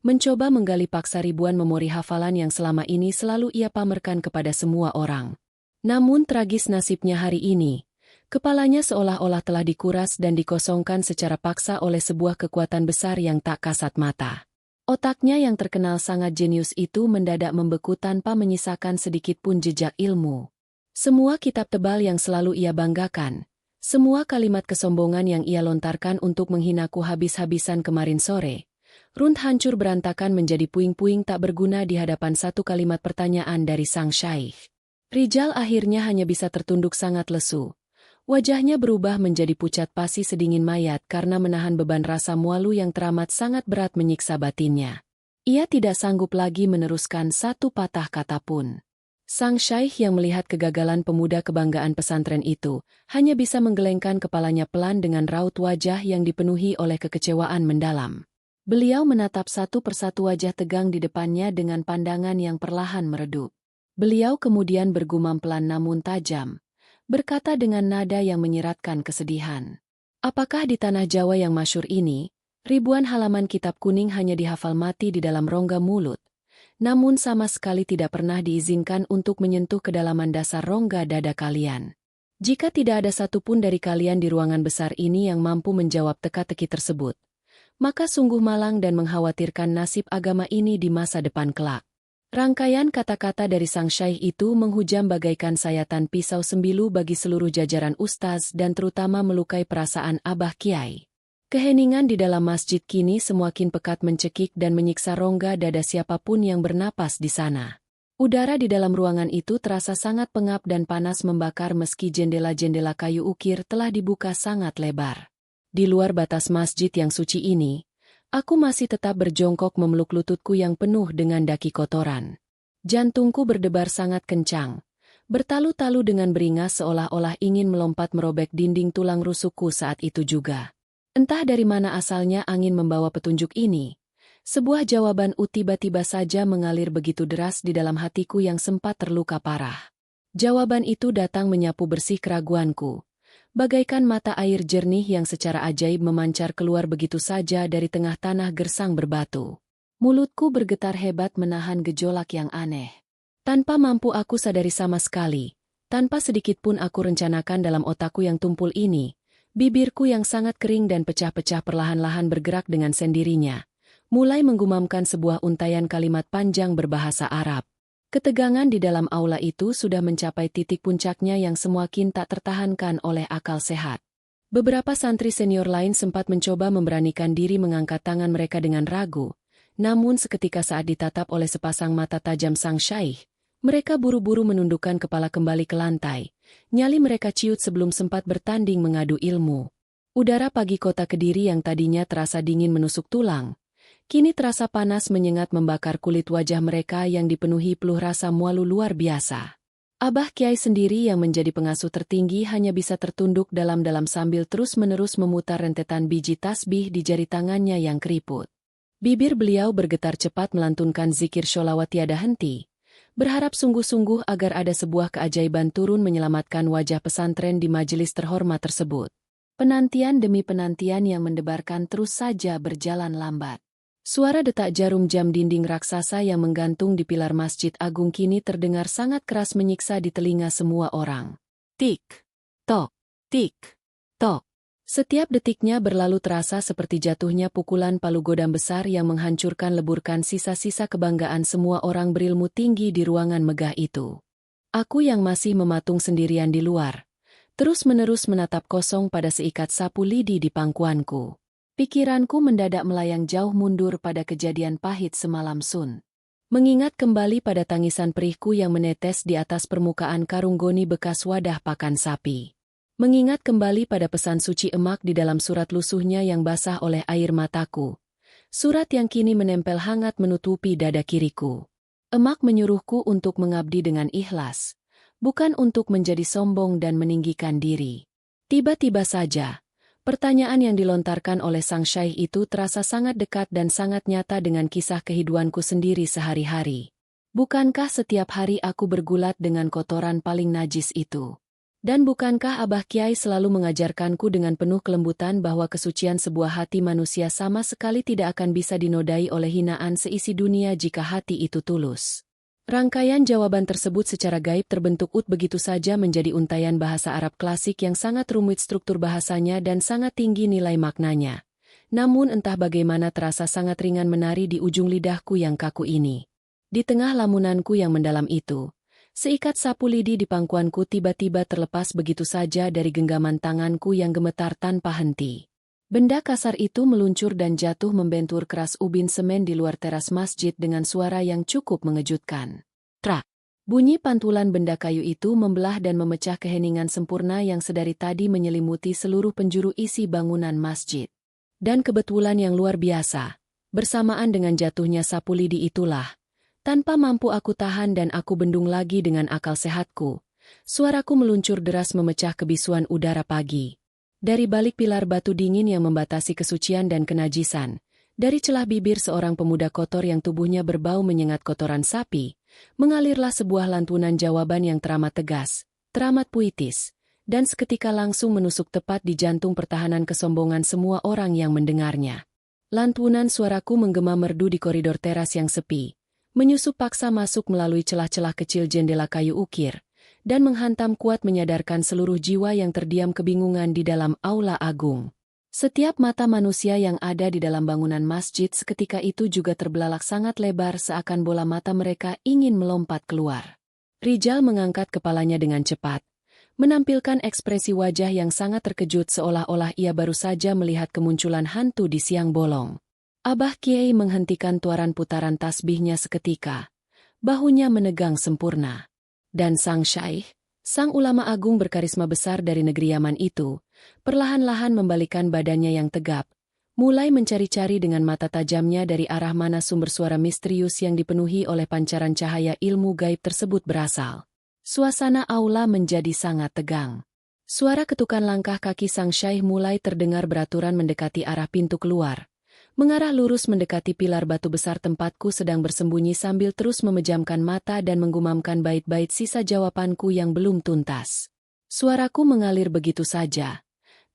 mencoba menggali paksa ribuan memori hafalan yang selama ini selalu ia pamerkan kepada semua orang. Namun tragis nasibnya hari ini, kepalanya seolah-olah telah dikuras dan dikosongkan secara paksa oleh sebuah kekuatan besar yang tak kasat mata. Otaknya yang terkenal sangat jenius itu mendadak membeku tanpa menyisakan sedikit pun jejak ilmu. Semua kitab tebal yang selalu ia banggakan, semua kalimat kesombongan yang ia lontarkan untuk menghinaku habis-habisan kemarin sore, rund hancur berantakan menjadi puing-puing tak berguna di hadapan satu kalimat pertanyaan dari sang syaikh. Rijal akhirnya hanya bisa tertunduk sangat lesu. Wajahnya berubah menjadi pucat pasi sedingin mayat karena menahan beban rasa mualu yang teramat sangat berat menyiksa batinnya. Ia tidak sanggup lagi meneruskan satu patah kata pun. Sang syaikh yang melihat kegagalan pemuda kebanggaan pesantren itu, hanya bisa menggelengkan kepalanya pelan dengan raut wajah yang dipenuhi oleh kekecewaan mendalam. Beliau menatap satu persatu wajah tegang di depannya dengan pandangan yang perlahan meredup. Beliau kemudian bergumam pelan namun tajam, berkata dengan nada yang menyiratkan kesedihan. Apakah di tanah Jawa yang masyhur ini, ribuan halaman kitab kuning hanya dihafal mati di dalam rongga mulut, namun sama sekali tidak pernah diizinkan untuk menyentuh kedalaman dasar rongga dada kalian? Jika tidak ada satupun dari kalian di ruangan besar ini yang mampu menjawab teka-teki tersebut, maka sungguh malang dan mengkhawatirkan nasib agama ini di masa depan kelak. Rangkaian kata-kata dari sang syaikh itu menghujam bagaikan sayatan pisau sembilu bagi seluruh jajaran ustaz dan terutama melukai perasaan Abah Kiai. Keheningan di dalam masjid kini semakin pekat mencekik dan menyiksa rongga dada siapapun yang bernapas di sana. Udara di dalam ruangan itu terasa sangat pengap dan panas membakar meski jendela-jendela kayu ukir telah dibuka sangat lebar. Di luar batas masjid yang suci ini, aku masih tetap berjongkok memeluk lututku yang penuh dengan daki kotoran. Jantungku berdebar sangat kencang, bertalu-talu dengan beringas seolah-olah ingin melompat merobek dinding tulang rusukku saat itu juga. Entah dari mana asalnya angin membawa petunjuk ini. Sebuah jawaban tiba-tiba saja mengalir begitu deras di dalam hatiku yang sempat terluka parah. Jawaban itu datang menyapu bersih keraguanku, bagaikan mata air jernih yang secara ajaib memancar keluar begitu saja dari tengah tanah gersang berbatu. Mulutku bergetar hebat menahan gejolak yang aneh. Tanpa mampu aku sadari sama sekali, tanpa sedikit pun aku rencanakan dalam otakku yang tumpul ini, bibirku yang sangat kering dan pecah-pecah perlahan-lahan bergerak dengan sendirinya, mulai menggumamkan sebuah untayan kalimat panjang berbahasa Arab. Ketegangan di dalam aula itu sudah mencapai titik puncaknya yang semakin tak tertahankan oleh akal sehat. Beberapa santri senior lain sempat mencoba memberanikan diri mengangkat tangan mereka dengan ragu, namun seketika saat ditatap oleh sepasang mata tajam sang syaikh, mereka buru-buru menundukkan kepala kembali ke lantai. Nyali mereka ciut sebelum sempat bertanding mengadu ilmu. Udara pagi kota Kediri yang tadinya terasa dingin menusuk tulang, kini terasa panas menyengat membakar kulit wajah mereka yang dipenuhi peluh rasa mualu luar biasa. Abah Kiai sendiri yang menjadi pengasuh tertinggi hanya bisa tertunduk dalam-dalam sambil terus-menerus memutar rentetan biji tasbih di jari tangannya yang keriput. Bibir beliau bergetar cepat melantunkan zikir sholawat tiada henti, berharap sungguh-sungguh agar ada sebuah keajaiban turun menyelamatkan wajah pesantren di majelis terhormat tersebut. Penantian demi penantian yang mendebarkan terus saja berjalan lambat. Suara detak jarum jam dinding raksasa yang menggantung di pilar Masjid Agung kini terdengar sangat keras menyiksa di telinga semua orang. Tik, tok, tik, tok. Setiap detiknya berlalu terasa seperti jatuhnya pukulan palu godam besar yang menghancurkan leburkan sisa-sisa kebanggaan semua orang berilmu tinggi di ruangan megah itu. Aku yang masih mematung sendirian di luar, terus-menerus menatap kosong pada seikat sapu lidi di pangkuanku. Pikiranku mendadak melayang jauh mundur pada kejadian pahit semalam sun. Mengingat kembali pada tangisan perihku yang menetes di atas permukaan karung goni bekas wadah pakan sapi. Mengingat kembali pada pesan suci emak di dalam surat lusuhnya yang basah oleh air mataku. Surat yang kini menempel hangat menutupi dada kiriku. Emak menyuruhku untuk mengabdi dengan ikhlas, bukan untuk menjadi sombong dan meninggikan diri. Tiba-tiba saja, pertanyaan yang dilontarkan oleh sang syaikh itu terasa sangat dekat dan sangat nyata dengan kisah kehidupanku sendiri sehari-hari. Bukankah setiap hari aku bergulat dengan kotoran paling najis itu? Dan bukankah Abah Kiai selalu mengajarkanku dengan penuh kelembutan bahwa kesucian sebuah hati manusia sama sekali tidak akan bisa dinodai oleh hinaan seisi dunia jika hati itu tulus? Rangkaian jawaban tersebut secara gaib terbentuk begitu saja menjadi untaian bahasa Arab klasik yang sangat rumit struktur bahasanya dan sangat tinggi nilai maknanya. Namun entah bagaimana terasa sangat ringan menari di ujung lidahku yang kaku ini. Di tengah lamunanku yang mendalam itu, seikat sapu lidi di pangkuanku tiba-tiba terlepas begitu saja dari genggaman tanganku yang gemetar tanpa henti. Benda kasar itu meluncur dan jatuh membentur keras ubin semen di luar teras masjid dengan suara yang cukup mengejutkan. Trak! Bunyi pantulan benda kayu itu membelah dan memecah keheningan sempurna yang sedari tadi menyelimuti seluruh penjuru isi bangunan masjid. Dan kebetulan yang luar biasa, bersamaan dengan jatuhnya sapu lidi itulah, tanpa mampu aku tahan dan aku bendung lagi dengan akal sehatku, suaraku meluncur deras memecah kebisuan udara pagi. Dari balik pilar batu dingin yang membatasi kesucian dan kenajisan, dari celah bibir seorang pemuda kotor yang tubuhnya berbau menyengat kotoran sapi, mengalirlah sebuah lantunan jawaban yang teramat tegas, teramat puitis, dan seketika langsung menusuk tepat di jantung pertahanan kesombongan semua orang yang mendengarnya. Lantunan suaraku menggema merdu di koridor teras yang sepi, menyusup paksa masuk melalui celah-celah kecil jendela kayu ukir, dan menghantam kuat menyadarkan seluruh jiwa yang terdiam kebingungan di dalam aula agung. Setiap mata manusia yang ada di dalam bangunan masjid seketika itu juga terbelalak sangat lebar seakan bola mata mereka ingin melompat keluar. Rijal mengangkat kepalanya dengan cepat, menampilkan ekspresi wajah yang sangat terkejut seolah-olah ia baru saja melihat kemunculan hantu di siang bolong. Abah Kiai menghentikan tuaran putaran tasbihnya seketika. Bahunya menegang sempurna. Dan sang syaikh, sang ulama agung berkarisma besar dari negeri Yaman itu, perlahan-lahan membalikkan badannya yang tegap, mulai mencari-cari dengan mata tajamnya dari arah mana sumber suara misterius yang dipenuhi oleh pancaran cahaya ilmu gaib tersebut berasal. Suasana aula menjadi sangat tegang. Suara ketukan langkah kaki sang syaikh mulai terdengar beraturan mendekati arah pintu keluar. Mengarah lurus mendekati pilar batu besar tempatku sedang bersembunyi sambil terus memejamkan mata dan menggumamkan bait-bait sisa jawabanku yang belum tuntas. Suaraku mengalir begitu saja,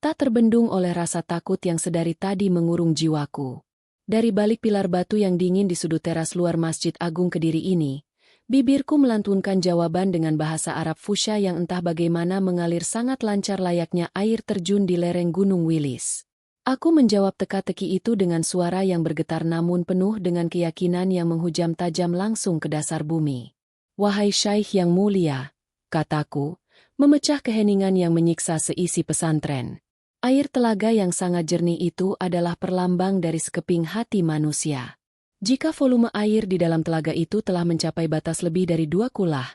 tak terbendung oleh rasa takut yang sedari tadi mengurung jiwaku. Dari balik pilar batu yang dingin di sudut teras luar Masjid Agung Kediri ini, bibirku melantunkan jawaban dengan bahasa Arab fusya yang entah bagaimana mengalir sangat lancar layaknya air terjun di lereng Gunung Wilis. Aku menjawab teka-teki itu dengan suara yang bergetar namun penuh dengan keyakinan yang menghujam tajam langsung ke dasar bumi. Wahai syaikh yang mulia, kataku, memecah keheningan yang menyiksa seisi pesantren. Air telaga yang sangat jernih itu adalah perlambang dari sekeping hati manusia. Jika volume air di dalam telaga itu telah mencapai batas lebih dari 2 kulah,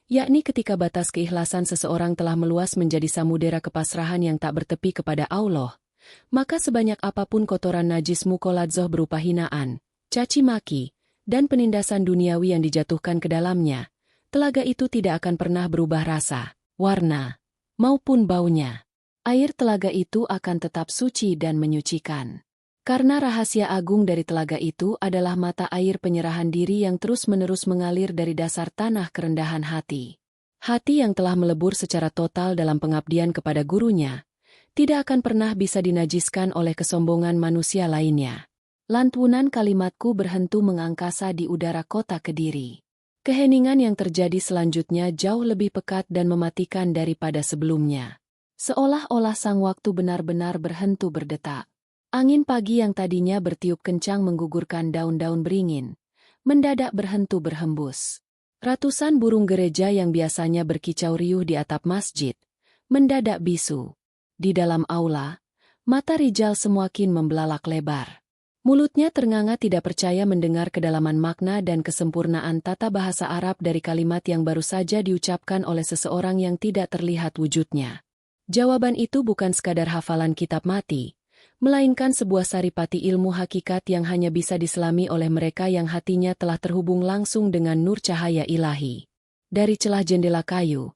yakni ketika batas keikhlasan seseorang telah meluas menjadi samudera kepasrahan yang tak bertepi kepada Allah, maka sebanyak apapun kotoran najis mukoladzah berupa hinaan, caci maki, dan penindasan duniawi yang dijatuhkan ke dalamnya, telaga itu tidak akan pernah berubah rasa, warna, maupun baunya. Air telaga itu akan tetap suci dan menyucikan. Karena rahasia agung dari telaga itu adalah mata air penyerahan diri yang terus-menerus mengalir dari dasar tanah kerendahan hati. Hati yang telah melebur secara total dalam pengabdian kepada gurunya, tidak akan pernah bisa dinajiskan oleh kesombongan manusia lainnya. Lantunan kalimatku berhentu mengangkasa di udara kota Kediri. Keheningan yang terjadi selanjutnya jauh lebih pekat dan mematikan daripada sebelumnya. Seolah-olah sang waktu benar-benar berhentu berdetak. Angin pagi yang tadinya bertiup kencang menggugurkan daun-daun beringin, mendadak berhentu berhembus. Ratusan burung gereja yang biasanya berkicau riuh di atap masjid, mendadak bisu. Di dalam aula, mata Rijal semakin membelalak lebar. Mulutnya ternganga tidak percaya mendengar kedalaman makna dan kesempurnaan tata bahasa Arab dari kalimat yang baru saja diucapkan oleh seseorang yang tidak terlihat wujudnya. Jawaban itu bukan sekadar hafalan kitab mati, melainkan sebuah saripati ilmu hakikat yang hanya bisa diselami oleh mereka yang hatinya telah terhubung langsung dengan nur cahaya ilahi. Dari celah jendela kayu,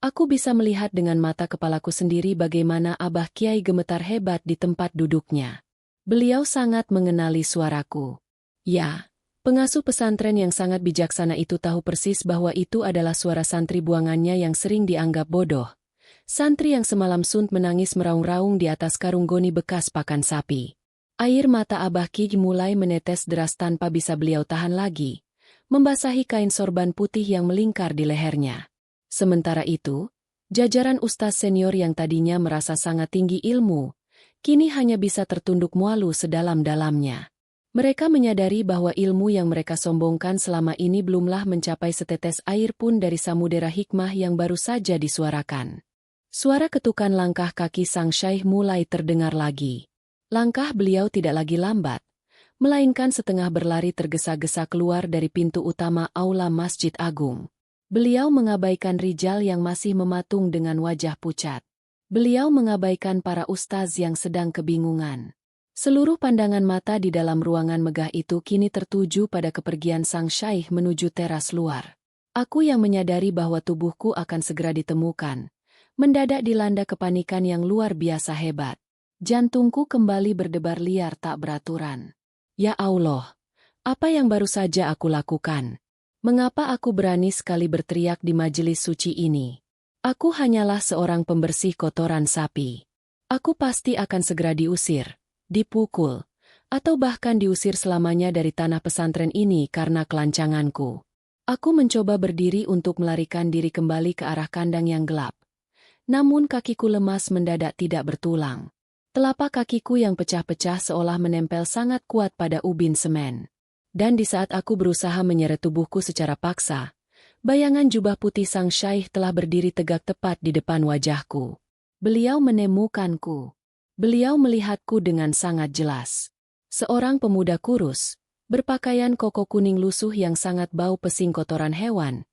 Aku bisa melihat dengan mata kepalaku sendiri bagaimana Abah Kiai gemetar hebat di tempat duduknya. Beliau sangat mengenali suaraku. Ya, pengasuh pesantren yang sangat bijaksana itu tahu persis bahwa itu adalah suara santri buangannya yang sering dianggap bodoh. Santri yang semalam sunt menangis meraung-raung di atas karung goni bekas pakan sapi. Air mata Abah Kiai mulai menetes deras tanpa bisa beliau tahan lagi, membasahi kain sorban putih yang melingkar di lehernya. Sementara itu, jajaran ustaz senior yang tadinya merasa sangat tinggi ilmu, kini hanya bisa tertunduk malu sedalam-dalamnya. Mereka menyadari bahwa ilmu yang mereka sombongkan selama ini belumlah mencapai setetes air pun dari samudera hikmah yang baru saja disuarakan. Suara ketukan langkah kaki sang syaikh mulai terdengar lagi. Langkah beliau tidak lagi lambat, melainkan setengah berlari tergesa-gesa keluar dari pintu utama aula Masjid Agung. Beliau mengabaikan Rijal yang masih mematung dengan wajah pucat. Beliau mengabaikan para ustaz yang sedang kebingungan. Seluruh pandangan mata di dalam ruangan megah itu kini tertuju pada kepergian sang syaikh menuju teras luar. Aku yang menyadari bahwa tubuhku akan segera ditemukan, mendadak dilanda kepanikan yang luar biasa hebat. Jantungku kembali berdebar liar tak beraturan. Ya Allah, apa yang baru saja aku lakukan? Mengapa aku berani sekali berteriak di majelis suci ini? Aku hanyalah seorang pembersih kotoran sapi. Aku pasti akan segera diusir, dipukul, atau bahkan diusir selamanya dari tanah pesantren ini karena kelancanganku. Aku mencoba berdiri untuk melarikan diri kembali ke arah kandang yang gelap. Namun kakiku lemas mendadak tidak bertulang. Telapak kakiku yang pecah-pecah seolah menempel sangat kuat pada ubin semen. Dan di saat aku berusaha menyeret tubuhku secara paksa, bayangan jubah putih sang syaikh telah berdiri tegak tepat di depan wajahku. Beliau menemukanku. Beliau melihatku dengan sangat jelas. Seorang pemuda kurus, berpakaian koko kuning lusuh yang sangat bau pesing kotoran hewan,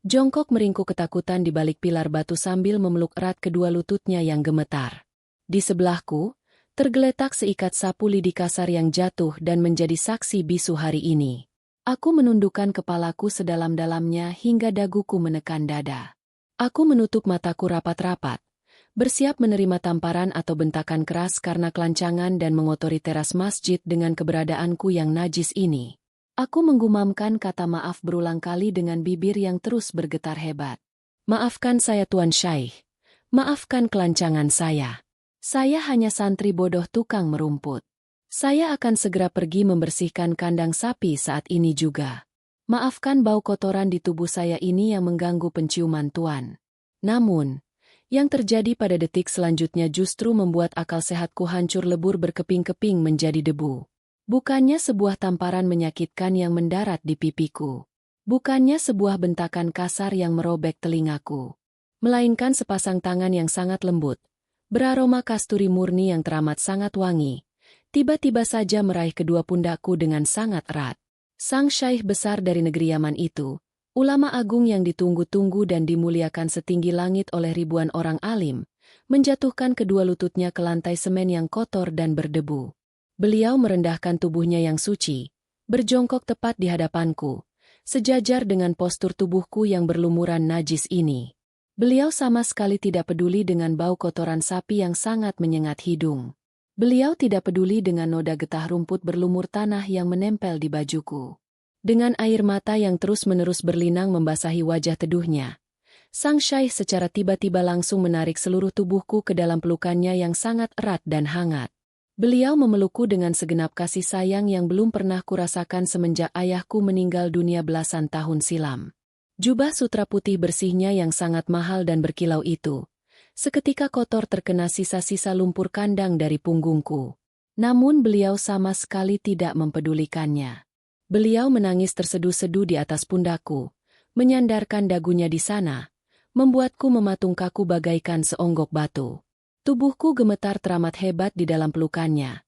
jongkok meringkuk ketakutan di balik pilar batu sambil memeluk erat kedua lututnya yang gemetar. Di sebelahku, tergeletak seikat sapu lidi kasar yang jatuh dan menjadi saksi bisu hari ini. Aku menundukkan kepalaku sedalam-dalamnya hingga daguku menekan dada. Aku menutup mataku rapat-rapat, bersiap menerima tamparan atau bentakan keras karena kelancangan dan mengotori teras masjid dengan keberadaanku yang najis ini. Aku menggumamkan kata maaf berulang kali dengan bibir yang terus bergetar hebat. Maafkan saya Tuan Syaikh. Maafkan kelancangan saya. Saya hanya santri bodoh tukang merumput. Saya akan segera pergi membersihkan kandang sapi saat ini juga. Maafkan bau kotoran di tubuh saya ini yang mengganggu penciuman Tuan. Namun, yang terjadi pada detik selanjutnya justru membuat akal sehatku hancur lebur berkeping-keping menjadi debu. Bukannya sebuah tamparan menyakitkan yang mendarat di pipiku. Bukannya sebuah bentakan kasar yang merobek telingaku. Melainkan sepasang tangan yang sangat lembut, beraroma kasturi murni yang teramat sangat wangi, tiba-tiba saja meraih kedua pundakku dengan sangat erat. Sang syaikh besar dari negeri Yaman itu, ulama agung yang ditunggu-tunggu dan dimuliakan setinggi langit oleh ribuan orang alim, menjatuhkan kedua lututnya ke lantai semen yang kotor dan berdebu. Beliau merendahkan tubuhnya yang suci, berjongkok tepat di hadapanku, sejajar dengan postur tubuhku yang berlumuran najis ini. Beliau sama sekali tidak peduli dengan bau kotoran sapi yang sangat menyengat hidung. Beliau tidak peduli dengan noda getah rumput berlumur tanah yang menempel di bajuku. Dengan air mata yang terus-menerus berlinang membasahi wajah teduhnya, sang syaikh secara tiba-tiba langsung menarik seluruh tubuhku ke dalam pelukannya yang sangat erat dan hangat. Beliau memelukku dengan segenap kasih sayang yang belum pernah kurasakan semenjak ayahku meninggal dunia belasan tahun silam. Jubah sutra putih bersihnya yang sangat mahal dan berkilau itu, seketika kotor terkena sisa-sisa lumpur kandang dari punggungku. Namun beliau sama sekali tidak mempedulikannya. Beliau menangis terseduh-seduh di atas pundakku, menyandarkan dagunya di sana, membuatku mematung kaku bagaikan seonggok batu. Tubuhku gemetar teramat hebat di dalam pelukannya.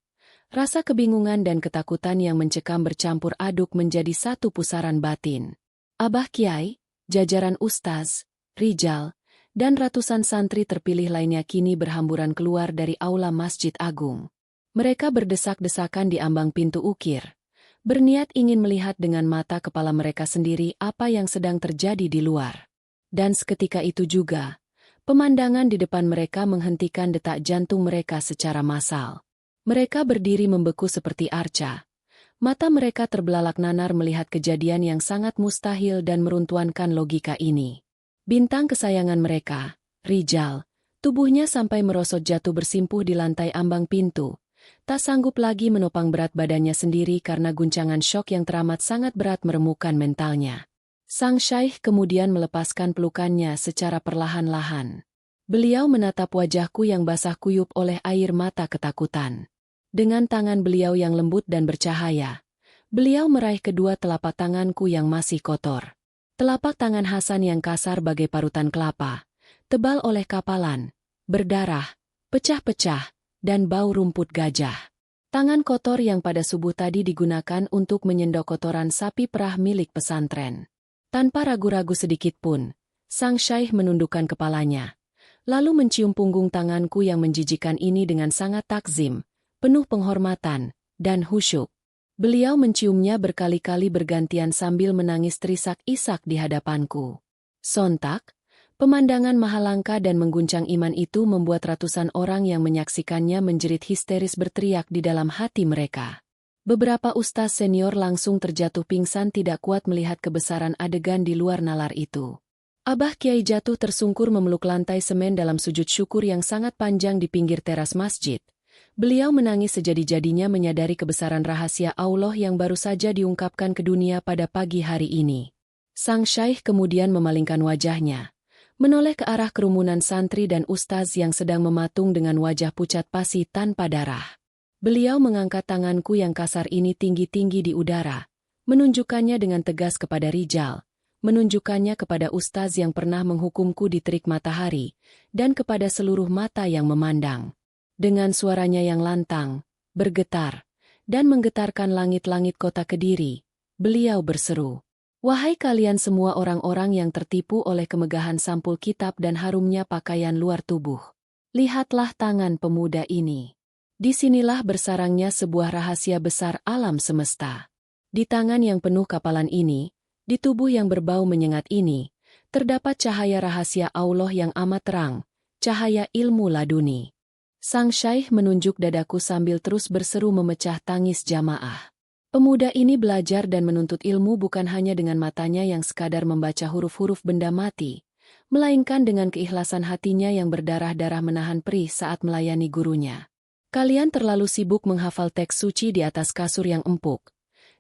Rasa kebingungan dan ketakutan yang mencekam bercampur aduk menjadi satu pusaran batin. Abah Kiai, jajaran ustaz, rijal, dan ratusan santri terpilih lainnya kini berhamburan keluar dari aula Masjid Agung. Mereka berdesak-desakan di ambang pintu ukir, berniat ingin melihat dengan mata kepala mereka sendiri apa yang sedang terjadi di luar. Dan seketika itu juga, pemandangan di depan mereka menghentikan detak jantung mereka secara massal. Mereka berdiri membeku seperti arca. Mata mereka terbelalak nanar melihat kejadian yang sangat mustahil dan meruntuhkan logika ini. Bintang kesayangan mereka, Rijal, tubuhnya sampai merosot jatuh bersimpuh di lantai ambang pintu. Tak sanggup lagi menopang berat badannya sendiri karena guncangan syok yang teramat sangat berat meremukkan mentalnya. Sang Syaikh kemudian melepaskan pelukannya secara perlahan-lahan. Beliau menatap wajahku yang basah kuyup oleh air mata ketakutan. Dengan tangan beliau yang lembut dan bercahaya, beliau meraih kedua telapak tanganku yang masih kotor. Telapak tangan Hasan yang kasar bagai parutan kelapa, tebal oleh kapalan, berdarah, pecah-pecah, dan bau rumput gajah. Tangan kotor yang pada subuh tadi digunakan untuk menyendok kotoran sapi perah milik pesantren. Tanpa ragu-ragu sedikitpun, sang Syaikh menundukkan kepalanya, lalu mencium punggung tanganku yang menjijikan ini dengan sangat takzim, penuh penghormatan, dan khusyuk. Beliau menciumnya berkali-kali bergantian sambil menangis terisak-isak di hadapanku. Sontak, pemandangan mahalangka dan mengguncang iman itu membuat ratusan orang yang menyaksikannya menjerit histeris berteriak di dalam hati mereka. Beberapa ustaz senior langsung terjatuh pingsan tidak kuat melihat kebesaran adegan di luar nalar itu. Abah Kiai jatuh tersungkur memeluk lantai semen dalam sujud syukur yang sangat panjang di pinggir teras masjid. Beliau menangis sejadi-jadinya menyadari kebesaran rahasia Allah yang baru saja diungkapkan ke dunia pada pagi hari ini. Sang Syaikh kemudian memalingkan wajahnya, menoleh ke arah kerumunan santri dan ustaz yang sedang mematung dengan wajah pucat pasi tanpa darah. Beliau mengangkat tanganku yang kasar ini tinggi-tinggi di udara, menunjukkannya dengan tegas kepada Rijal, menunjukkannya kepada ustaz yang pernah menghukumku di terik matahari, dan kepada seluruh mata yang memandang. Dengan suaranya yang lantang, bergetar, dan menggetarkan langit-langit kota Kediri, beliau berseru, "Wahai kalian semua orang-orang yang tertipu oleh kemegahan sampul kitab dan harumnya pakaian luar tubuh. Lihatlah tangan pemuda ini. Disinilah bersarangnya sebuah rahasia besar alam semesta. Di tangan yang penuh kapalan ini, di tubuh yang berbau menyengat ini, terdapat cahaya rahasia Allah yang amat terang, cahaya ilmu laduni." Sang Syaikh menunjuk dadaku sambil terus berseru memecah tangis jamaah. Pemuda ini belajar dan menuntut ilmu bukan hanya dengan matanya yang sekadar membaca huruf-huruf benda mati, melainkan dengan keikhlasan hatinya yang berdarah-darah menahan perih saat melayani gurunya. Kalian terlalu sibuk menghafal teks suci di atas kasur yang empuk.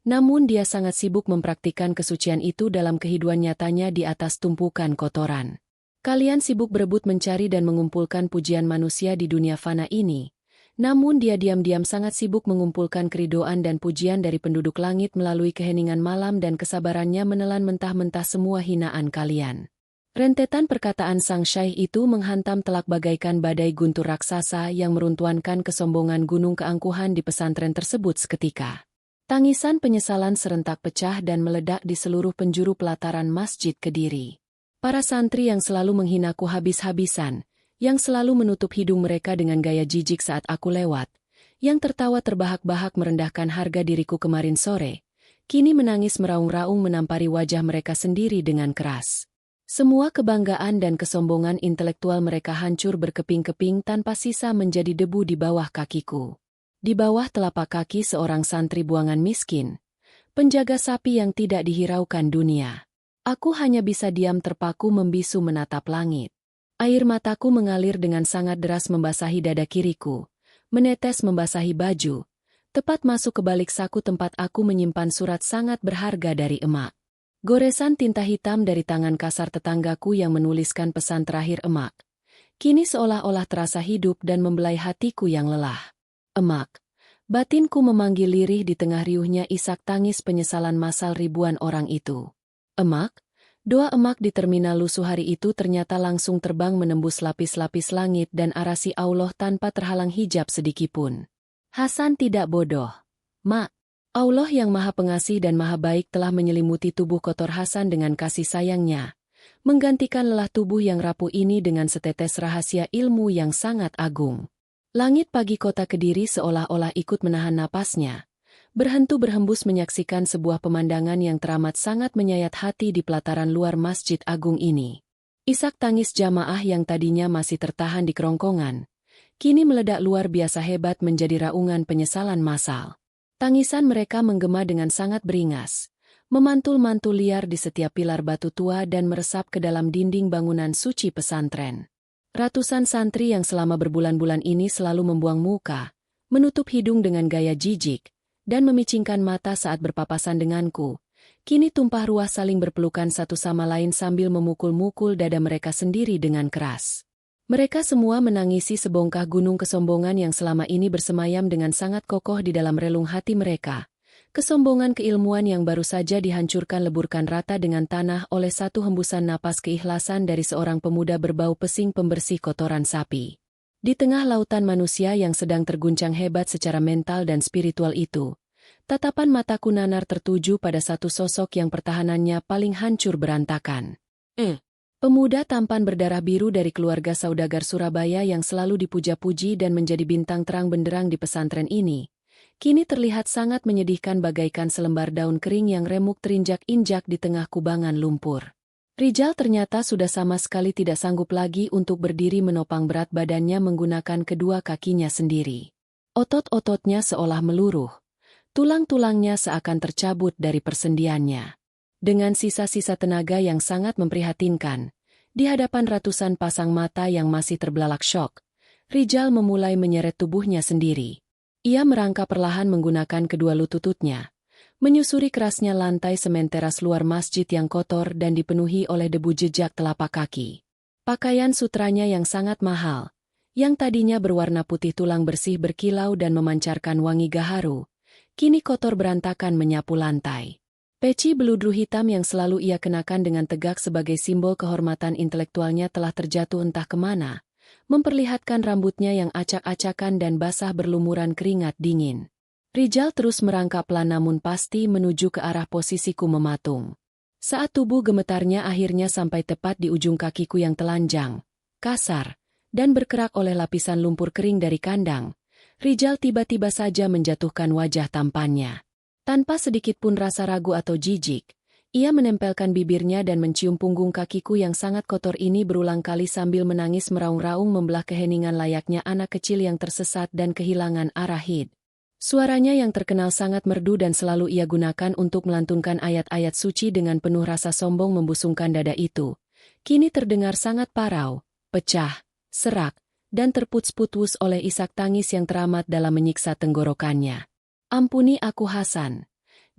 Namun dia sangat sibuk mempraktikkan kesucian itu dalam kehidupan nyatanya di atas tumpukan kotoran. Kalian sibuk berebut mencari dan mengumpulkan pujian manusia di dunia fana ini, namun dia diam-diam sangat sibuk mengumpulkan keridoan dan pujian dari penduduk langit melalui keheningan malam dan kesabarannya menelan mentah-mentah semua hinaan kalian. Rentetan perkataan sang Syaikh itu menghantam telak bagaikan badai guntur raksasa yang meruntuhkan kesombongan gunung keangkuhan di pesantren tersebut seketika. Tangisan penyesalan serentak pecah dan meledak di seluruh penjuru pelataran Masjid Kediri. Para santri yang selalu menghinaku habis-habisan, yang selalu menutup hidung mereka dengan gaya jijik saat aku lewat, yang tertawa terbahak-bahak merendahkan harga diriku kemarin sore, kini menangis meraung-raung menampari wajah mereka sendiri dengan keras. Semua kebanggaan dan kesombongan intelektual mereka hancur berkeping-keping tanpa sisa menjadi debu di bawah kakiku. Di bawah telapak kaki seorang santri buangan miskin, penjaga sapi yang tidak dihiraukan dunia. Aku hanya bisa diam terpaku membisu menatap langit. Air mataku mengalir dengan sangat deras membasahi dada kiriku, menetes membasahi baju, tepat masuk ke balik saku tempat aku menyimpan surat sangat berharga dari emak. Goresan tinta hitam dari tangan kasar tetanggaku yang menuliskan pesan terakhir emak, kini seolah-olah terasa hidup dan membelai hatiku yang lelah. Emak, batinku memanggil lirih di tengah riuhnya isak tangis penyesalan massal ribuan orang itu. Emak, doa emak di terminal lusuh hari itu ternyata langsung terbang menembus lapis-lapis langit dan arasi Allah tanpa terhalang hijab sedikitpun. Hasan tidak bodoh. Mak, Allah yang maha pengasih dan maha baik telah menyelimuti tubuh kotor Hasan dengan kasih sayangnya, menggantikan lelah tubuh yang rapuh ini dengan setetes rahasia ilmu yang sangat agung. Langit pagi kota Kediri seolah-olah ikut menahan napasnya, berhentu berhembus menyaksikan sebuah pemandangan yang teramat sangat menyayat hati di pelataran luar Masjid Agung ini. Isak tangis jamaah yang tadinya masih tertahan di kerongkongan, kini meledak luar biasa hebat menjadi raungan penyesalan massal. Tangisan mereka menggema dengan sangat beringas, memantul-mantul liar di setiap pilar batu tua dan meresap ke dalam dinding bangunan suci pesantren. Ratusan santri yang selama berbulan-bulan ini selalu membuang muka, menutup hidung dengan gaya jijik, dan memicingkan mata saat berpapasan denganku, kini tumpah ruah saling berpelukan satu sama lain sambil memukul-mukul dada mereka sendiri dengan keras. Mereka semua menangisi sebongkah gunung kesombongan yang selama ini bersemayam dengan sangat kokoh di dalam relung hati mereka. Kesombongan keilmuan yang baru saja dihancurkan leburkan rata dengan tanah oleh satu hembusan napas keikhlasan dari seorang pemuda berbau pesing pembersih kotoran sapi. Di tengah lautan manusia yang sedang terguncang hebat secara mental dan spiritual itu, tatapan mataku nanar tertuju pada satu sosok yang pertahanannya paling hancur berantakan. Pemuda tampan berdarah biru dari keluarga saudagar Surabaya yang selalu dipuja-puji dan menjadi bintang terang benderang di pesantren ini, kini terlihat sangat menyedihkan bagaikan selembar daun kering yang remuk terinjak-injak di tengah kubangan lumpur. Rijal ternyata sudah sama sekali tidak sanggup lagi untuk berdiri menopang berat badannya menggunakan kedua kakinya sendiri. Otot-ototnya seolah meluruh, tulang-tulangnya seakan tercabut dari persendiannya. Dengan sisa-sisa tenaga yang sangat memprihatinkan, di hadapan ratusan pasang mata yang masih terbelalak syok, Rijal memulai menyeret tubuhnya sendiri. Ia merangkak perlahan menggunakan kedua lututnya, menyusuri kerasnya lantai semen teras luar masjid yang kotor dan dipenuhi oleh debu jejak telapak kaki. Pakaian sutranya yang sangat mahal, yang tadinya berwarna putih tulang bersih berkilau dan memancarkan wangi gaharu, kini kotor berantakan menyapu lantai. Peci beludru hitam yang selalu ia kenakan dengan tegak sebagai simbol kehormatan intelektualnya telah terjatuh entah kemana, memperlihatkan rambutnya yang acak-acakan dan basah berlumuran keringat dingin. Rijal terus merangkak pelan namun pasti menuju ke arah posisiku mematung. Saat tubuh gemetarnya akhirnya sampai tepat di ujung kakiku yang telanjang, kasar, dan berkerak oleh lapisan lumpur kering dari kandang, Rijal tiba-tiba saja menjatuhkan wajah tampannya. Tanpa sedikit pun rasa ragu atau jijik, ia menempelkan bibirnya dan mencium punggung kakiku yang sangat kotor ini berulang kali sambil menangis meraung-raung membelah keheningan layaknya anak kecil yang tersesat dan kehilangan arah hidup. Suaranya yang terkenal sangat merdu dan selalu ia gunakan untuk melantunkan ayat-ayat suci dengan penuh rasa sombong membusungkan dada itu, kini terdengar sangat parau, pecah, serak, dan terputus-putus oleh isak tangis yang teramat dalam menyiksa tenggorokannya. "Ampuni aku Hasan,"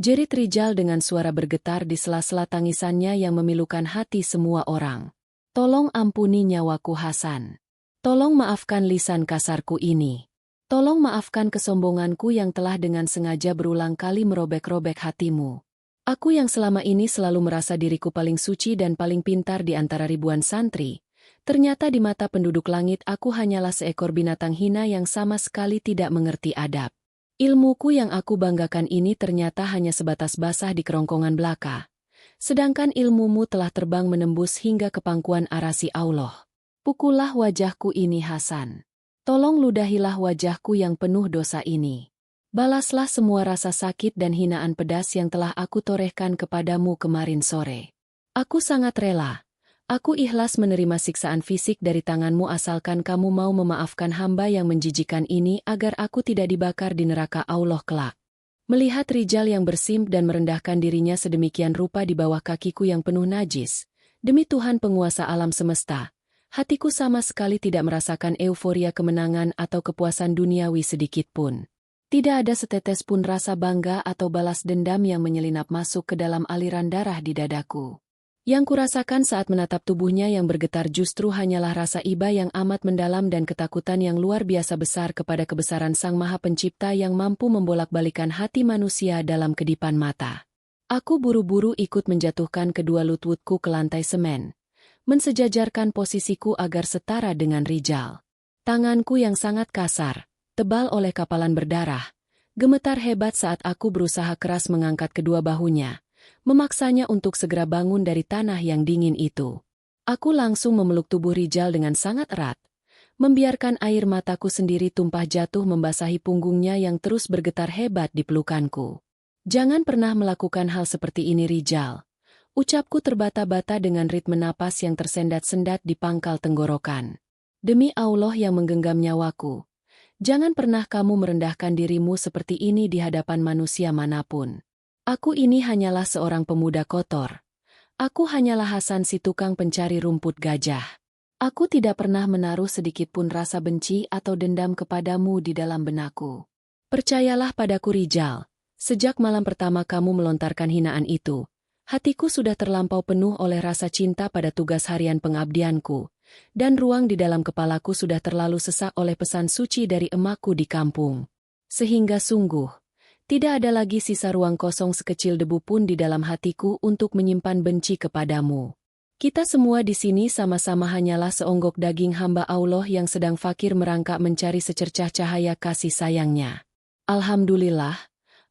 jerit Rijal dengan suara bergetar di sela-sela tangisannya yang memilukan hati semua orang. "Tolong ampuni nyawaku Hasan. Tolong maafkan lisan kasarku ini. Tolong maafkan kesombonganku yang telah dengan sengaja berulang kali merobek-robek hatimu. Aku yang selama ini selalu merasa diriku paling suci dan paling pintar di antara ribuan santri, ternyata di mata penduduk langit aku hanyalah seekor binatang hina yang sama sekali tidak mengerti adab. Ilmuku yang aku banggakan ini ternyata hanya sebatas basah di kerongkongan belaka, sedangkan ilmumu telah terbang menembus hingga ke pangkuan arasi Allah. Pukullah wajahku ini Hasan. Tolong ludahilah wajahku yang penuh dosa ini. Balaslah semua rasa sakit dan hinaan pedas yang telah aku torehkan kepadamu kemarin sore. Aku sangat rela. Aku ikhlas menerima siksaan fisik dari tanganmu asalkan kamu mau memaafkan hamba yang menjijikan ini agar aku tidak dibakar di neraka Allah kelak." Melihat Rijal yang bersimp dan merendahkan dirinya sedemikian rupa di bawah kakiku yang penuh najis, demi Tuhan penguasa alam semesta, hatiku sama sekali tidak merasakan euforia kemenangan atau kepuasan duniawi sedikit pun. Tidak ada setetes pun rasa bangga atau balas dendam yang menyelinap masuk ke dalam aliran darah di dadaku. Yang kurasakan saat menatap tubuhnya yang bergetar justru hanyalah rasa iba yang amat mendalam dan ketakutan yang luar biasa besar kepada kebesaran Sang Maha Pencipta yang mampu membolak-balikan hati manusia dalam kedipan mata. Aku buru-buru ikut menjatuhkan kedua lututku ke lantai semen, mensejajarkan posisiku agar setara dengan Rijal. Tanganku yang sangat kasar, tebal oleh kapalan berdarah, gemetar hebat saat aku berusaha keras mengangkat kedua bahunya, memaksanya untuk segera bangun dari tanah yang dingin itu. Aku langsung memeluk tubuh Rijal dengan sangat erat, membiarkan air mataku sendiri tumpah jatuh membasahi punggungnya yang terus bergetar hebat di pelukanku. "Jangan pernah melakukan hal seperti ini Rijal," Ucapku terbata-bata dengan ritme napas yang tersendat-sendat di pangkal tenggorokan. Demi Allah yang menggenggam nyawaku, jangan pernah kamu merendahkan dirimu seperti ini di hadapan manusia manapun. Aku ini hanyalah seorang pemuda kotor. Aku hanyalah Hasan si tukang pencari rumput gajah. Aku tidak pernah menaruh sedikitpun rasa benci atau dendam kepadamu di dalam benakku. Percayalah padaku Rijal, sejak malam pertama kamu melontarkan hinaan itu, hatiku sudah terlampau penuh oleh rasa cinta pada tugas harian pengabdianku, dan ruang di dalam kepalaku sudah terlalu sesak oleh pesan suci dari emakku di kampung. Sehingga sungguh, tidak ada lagi sisa ruang kosong sekecil debu pun di dalam hatiku untuk menyimpan benci kepadamu. Kita semua di sini sama-sama hanyalah seonggok daging hamba Allah yang sedang fakir merangkak mencari secercah cahaya kasih sayangnya. Alhamdulillah,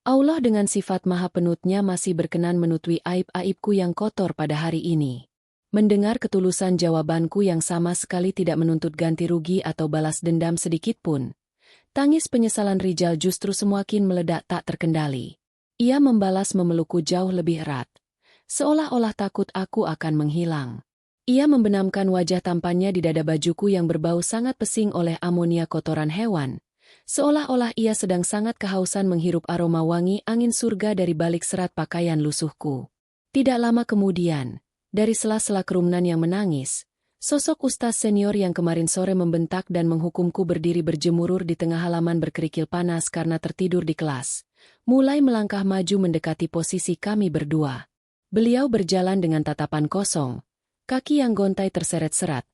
Allah dengan sifat maha penutnya masih berkenan menutupi aib-aibku yang kotor pada hari ini. Mendengar ketulusan jawabanku yang sama sekali tidak menuntut ganti rugi atau balas dendam sedikitpun, tangis penyesalan Rijal justru semakin meledak tak terkendali. Ia membalas memelukku jauh lebih erat, seolah-olah takut aku akan menghilang. Ia membenamkan wajah tampannya di dada bajuku yang berbau sangat pesing oleh amonia kotoran hewan, seolah-olah ia sedang sangat kehausan menghirup aroma wangi angin surga dari balik serat pakaian lusuhku. Tidak lama kemudian, dari sela-sela kerumunan yang menangis, sosok ustaz senior yang kemarin sore membentak dan menghukumku berdiri berjemurur di tengah halaman berkerikil panas karena tertidur di kelas, mulai melangkah maju mendekati posisi kami berdua. Beliau berjalan dengan tatapan kosong, kaki yang gontai terseret-serat,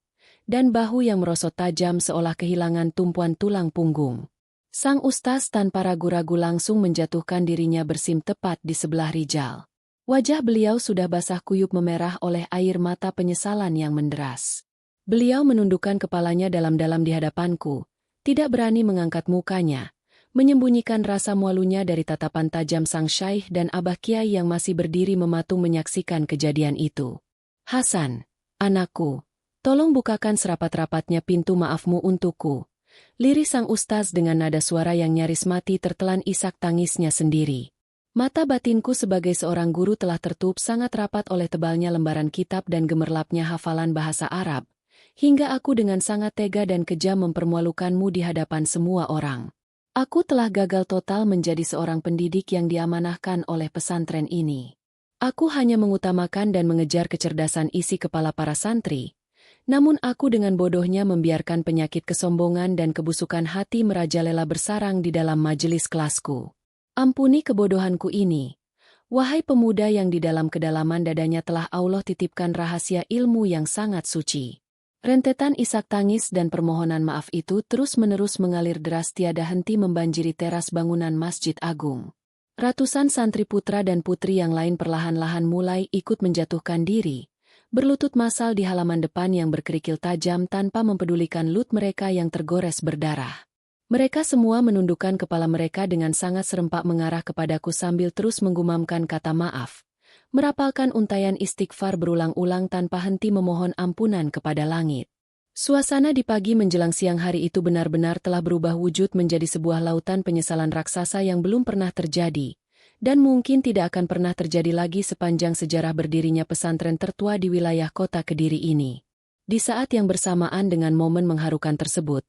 dan bahu yang merosot tajam seolah kehilangan tumpuan tulang punggung. Sang ustaz tanpa ragu-ragu langsung menjatuhkan dirinya bersim tepat di sebelah Rijal. Wajah beliau sudah basah kuyup memerah oleh air mata penyesalan yang menderas. Beliau menundukkan kepalanya dalam-dalam di hadapanku, tidak berani mengangkat mukanya, menyembunyikan rasa malunya dari tatapan tajam sang syaikh dan abah kiai yang masih berdiri mematung menyaksikan kejadian itu. Hasan, anakku, tolong bukakan serapat-rapatnya pintu maafmu untukku. Lirih sang ustaz dengan nada suara yang nyaris mati tertelan isak tangisnya sendiri. Mata batinku sebagai seorang guru telah tertutup sangat rapat oleh tebalnya lembaran kitab dan gemerlapnya hafalan bahasa Arab, hingga aku dengan sangat tega dan kejam mempermalukanmu di hadapan semua orang. Aku telah gagal total menjadi seorang pendidik yang diamanahkan oleh pesantren ini. Aku hanya mengutamakan dan mengejar kecerdasan isi kepala para santri, namun aku dengan bodohnya membiarkan penyakit kesombongan dan kebusukan hati merajalela bersarang di dalam majelis kelasku. Ampuni kebodohanku ini, wahai pemuda yang di dalam kedalaman dadanya telah Allah titipkan rahasia ilmu yang sangat suci. Rentetan isak tangis dan permohonan maaf itu terus-menerus mengalir deras tiada henti membanjiri teras bangunan Masjid Agung. Ratusan santri putra dan putri yang lain perlahan-lahan mulai ikut menjatuhkan diri, berlutut massal di halaman depan yang berkerikil tajam tanpa mempedulikan lut mereka yang tergores berdarah. Mereka semua menundukkan kepala mereka dengan sangat serempak mengarah kepadaku sambil terus menggumamkan kata maaf, merapalkan untaian istighfar berulang-ulang tanpa henti memohon ampunan kepada langit. Suasana di pagi menjelang siang hari itu benar-benar telah berubah wujud menjadi sebuah lautan penyesalan raksasa yang belum pernah terjadi, dan mungkin tidak akan pernah terjadi lagi sepanjang sejarah berdirinya pesantren tertua di wilayah kota Kediri ini. Di saat yang bersamaan dengan momen mengharukan tersebut,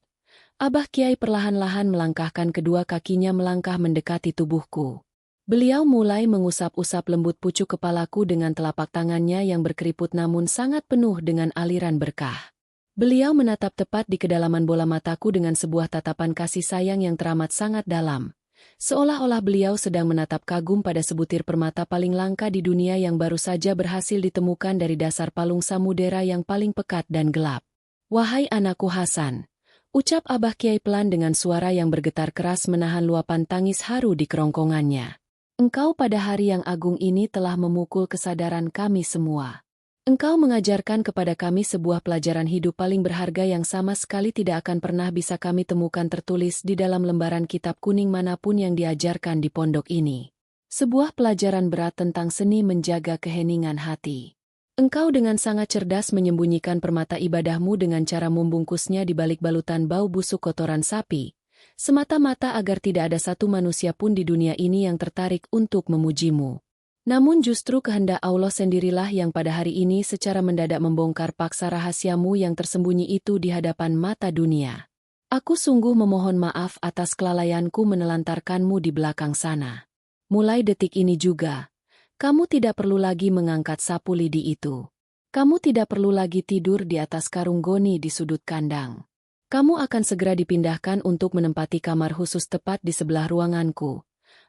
Abah Kiai perlahan-lahan melangkahkan kedua kakinya melangkah mendekati tubuhku. Beliau mulai mengusap-usap lembut pucuk kepalaku dengan telapak tangannya yang berkeriput namun sangat penuh dengan aliran berkah. Beliau menatap tepat di kedalaman bola mataku dengan sebuah tatapan kasih sayang yang teramat sangat dalam, seolah-olah beliau sedang menatap kagum pada sebutir permata paling langka di dunia yang baru saja berhasil ditemukan dari dasar palung samudera yang paling pekat dan gelap. Wahai anakku Hasan, ucap Abah Kiai pelan dengan suara yang bergetar keras menahan luapan tangis haru di kerongkongannya. Engkau pada hari yang agung ini telah memukul kesadaran kami semua. Engkau mengajarkan kepada kami sebuah pelajaran hidup paling berharga yang sama sekali tidak akan pernah bisa kami temukan tertulis di dalam lembaran kitab kuning manapun yang diajarkan di pondok ini. Sebuah pelajaran berat tentang seni menjaga keheningan hati. Engkau dengan sangat cerdas menyembunyikan permata ibadahmu dengan cara membungkusnya di balik balutan bau busuk kotoran sapi, semata-mata agar tidak ada satu manusia pun di dunia ini yang tertarik untuk memujimu. Namun justru kehendak Allah sendirilah yang pada hari ini secara mendadak membongkar paksa rahasiamu yang tersembunyi itu di hadapan mata dunia. Aku sungguh memohon maaf atas kelalaianku menelantarkanmu di belakang sana. Mulai detik ini juga, kamu tidak perlu lagi mengangkat sapu lidi itu. Kamu tidak perlu lagi tidur di atas karung goni di sudut kandang. Kamu akan segera dipindahkan untuk menempati kamar khusus tepat di sebelah ruanganku,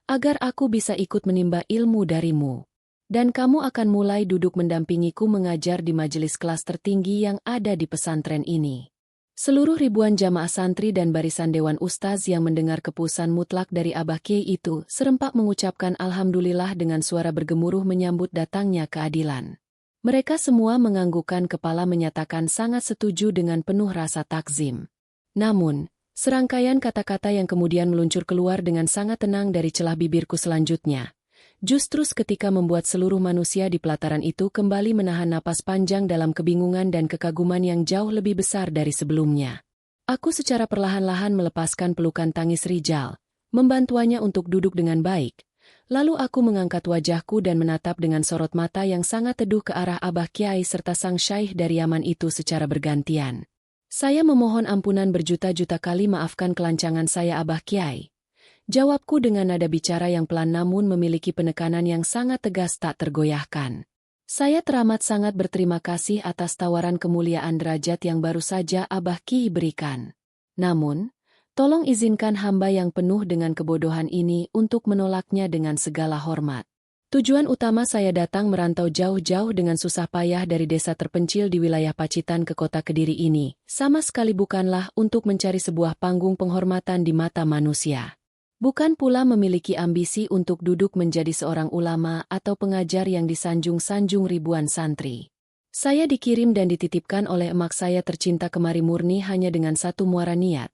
agar aku bisa ikut menimba ilmu darimu. Dan kamu akan mulai duduk mendampingiku mengajar di majelis kelas tertinggi yang ada di pesantren ini. Seluruh ribuan jamaah santri dan barisan dewan ustaz yang mendengar keputusan mutlak dari Abah Kiai itu serempak mengucapkan alhamdulillah dengan suara bergemuruh menyambut datangnya keadilan. Mereka semua menganggukkan kepala menyatakan sangat setuju dengan penuh rasa takzim. Namun, serangkaian kata-kata yang kemudian meluncur keluar dengan sangat tenang dari celah bibirku selanjutnya, justru seketika membuat seluruh manusia di pelataran itu kembali menahan napas panjang dalam kebingungan dan kekaguman yang jauh lebih besar dari sebelumnya. Aku secara perlahan-lahan melepaskan pelukan tangis Rijal, membantuannya untuk duduk dengan baik. Lalu aku mengangkat wajahku dan menatap dengan sorot mata yang sangat teduh ke arah Abah Kiai serta sang syaikh dari Yaman itu secara bergantian. Saya memohon ampunan berjuta-juta kali, maafkan kelancangan saya Abah Kiai. Jawabku dengan nada bicara yang pelan namun memiliki penekanan yang sangat tegas tak tergoyahkan. Saya teramat sangat berterima kasih atas tawaran kemuliaan derajat yang baru saja Abah Kiai berikan. Namun, tolong izinkan hamba yang penuh dengan kebodohan ini untuk menolaknya dengan segala hormat. Tujuan utama saya datang merantau jauh-jauh dengan susah payah dari desa terpencil di wilayah Pacitan ke kota Kediri ini, sama sekali bukanlah untuk mencari sebuah panggung penghormatan di mata manusia. Bukan pula memiliki ambisi untuk duduk menjadi seorang ulama atau pengajar yang disanjung-sanjung ribuan santri. Saya dikirim dan dititipkan oleh emak saya tercinta kemari murni hanya dengan satu muara niat,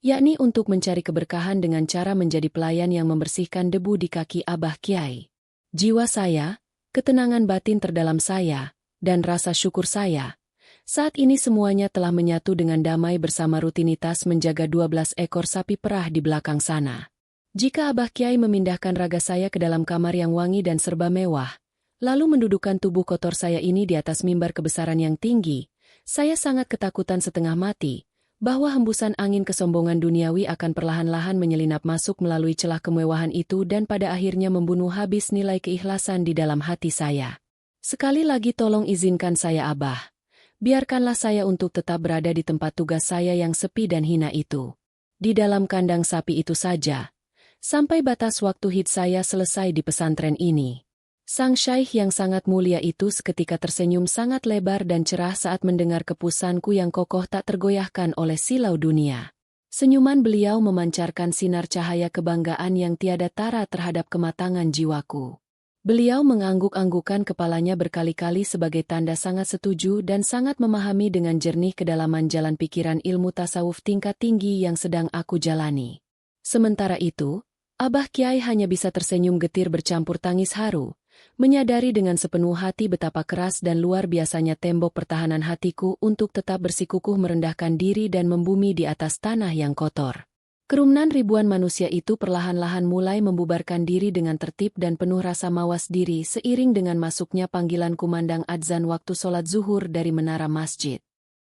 yakni untuk mencari keberkahan dengan cara menjadi pelayan yang membersihkan debu di kaki Abah Kiai. Jiwa saya, ketenangan batin terdalam saya, dan rasa syukur saya, saat ini semuanya telah menyatu dengan damai bersama rutinitas menjaga 12 ekor sapi perah di belakang sana. Jika Abah Kiai memindahkan raga saya ke dalam kamar yang wangi dan serba mewah, lalu mendudukkan tubuh kotor saya ini di atas mimbar kebesaran yang tinggi, saya sangat ketakutan setengah mati, bahwa hembusan angin kesombongan duniawi akan perlahan-lahan menyelinap masuk melalui celah kemewahan itu dan pada akhirnya membunuh habis nilai keikhlasan di dalam hati saya. Sekali lagi tolong izinkan saya Abah. Biarkanlah saya untuk tetap berada di tempat tugas saya yang sepi dan hina itu. Di dalam kandang sapi itu saja. Sampai batas waktu hid saya selesai di pesantren ini. Sang syaikh yang sangat mulia itu seketika tersenyum sangat lebar dan cerah saat mendengar keputusanku yang kokoh tak tergoyahkan oleh silau dunia. Senyuman beliau memancarkan sinar cahaya kebanggaan yang tiada tara terhadap kematangan jiwaku. Beliau mengangguk-anggukan kepalanya berkali-kali sebagai tanda sangat setuju dan sangat memahami dengan jernih kedalaman jalan pikiran ilmu tasawuf tingkat tinggi yang sedang aku jalani. Sementara itu, Abah Kiai hanya bisa tersenyum getir bercampur tangis haru, menyadari dengan sepenuh hati betapa keras dan luar biasanya tembok pertahanan hatiku untuk tetap bersikukuh merendahkan diri dan membumi di atas tanah yang kotor. Kerumunan ribuan manusia itu perlahan-lahan mulai membubarkan diri dengan tertib dan penuh rasa mawas diri seiring dengan masuknya panggilan kumandang adzan waktu sholat zuhur dari menara masjid.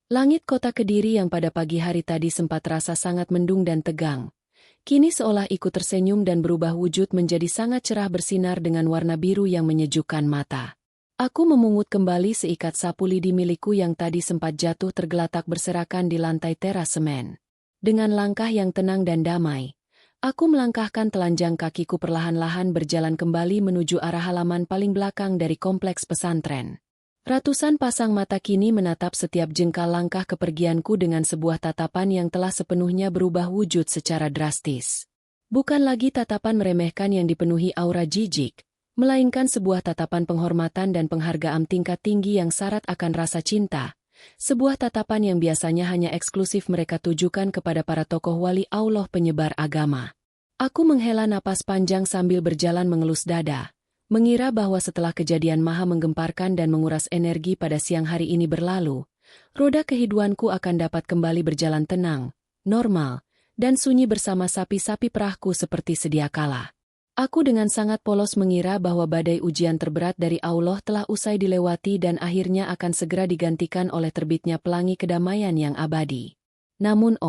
Langit kota Kediri yang pada pagi hari tadi sempat terasa sangat mendung dan tegang, kini seolah ikut tersenyum dan berubah wujud menjadi sangat cerah bersinar dengan warna biru yang menyejukkan mata. Aku memungut kembali seikat sapu lidi milikku yang tadi sempat jatuh tergeletak berserakan di lantai teras semen. Dengan langkah yang tenang dan damai, aku melangkahkan telanjang kakiku perlahan-lahan berjalan kembali menuju arah halaman paling belakang dari kompleks pesantren. Ratusan pasang mata kini menatap setiap jengkal langkah kepergianku dengan sebuah tatapan yang telah sepenuhnya berubah wujud secara drastis. Bukan lagi tatapan meremehkan yang dipenuhi aura jijik, melainkan sebuah tatapan penghormatan dan penghargaan tingkat tinggi yang syarat akan rasa cinta. Sebuah tatapan yang biasanya hanya eksklusif mereka tujukan kepada para tokoh wali Allah penyebar agama. Aku menghela napas panjang sambil berjalan mengelus dada, mengira bahwa setelah kejadian maha menggemparkan dan menguras energi pada siang hari ini berlalu, roda kehidupanku akan dapat kembali berjalan tenang, normal, dan sunyi bersama sapi-sapi perahku seperti sedia kala. Aku dengan sangat polos mengira bahwa badai ujian terberat dari Allah telah usai dilewati dan akhirnya akan segera digantikan oleh terbitnya pelangi kedamaian yang abadi. Namun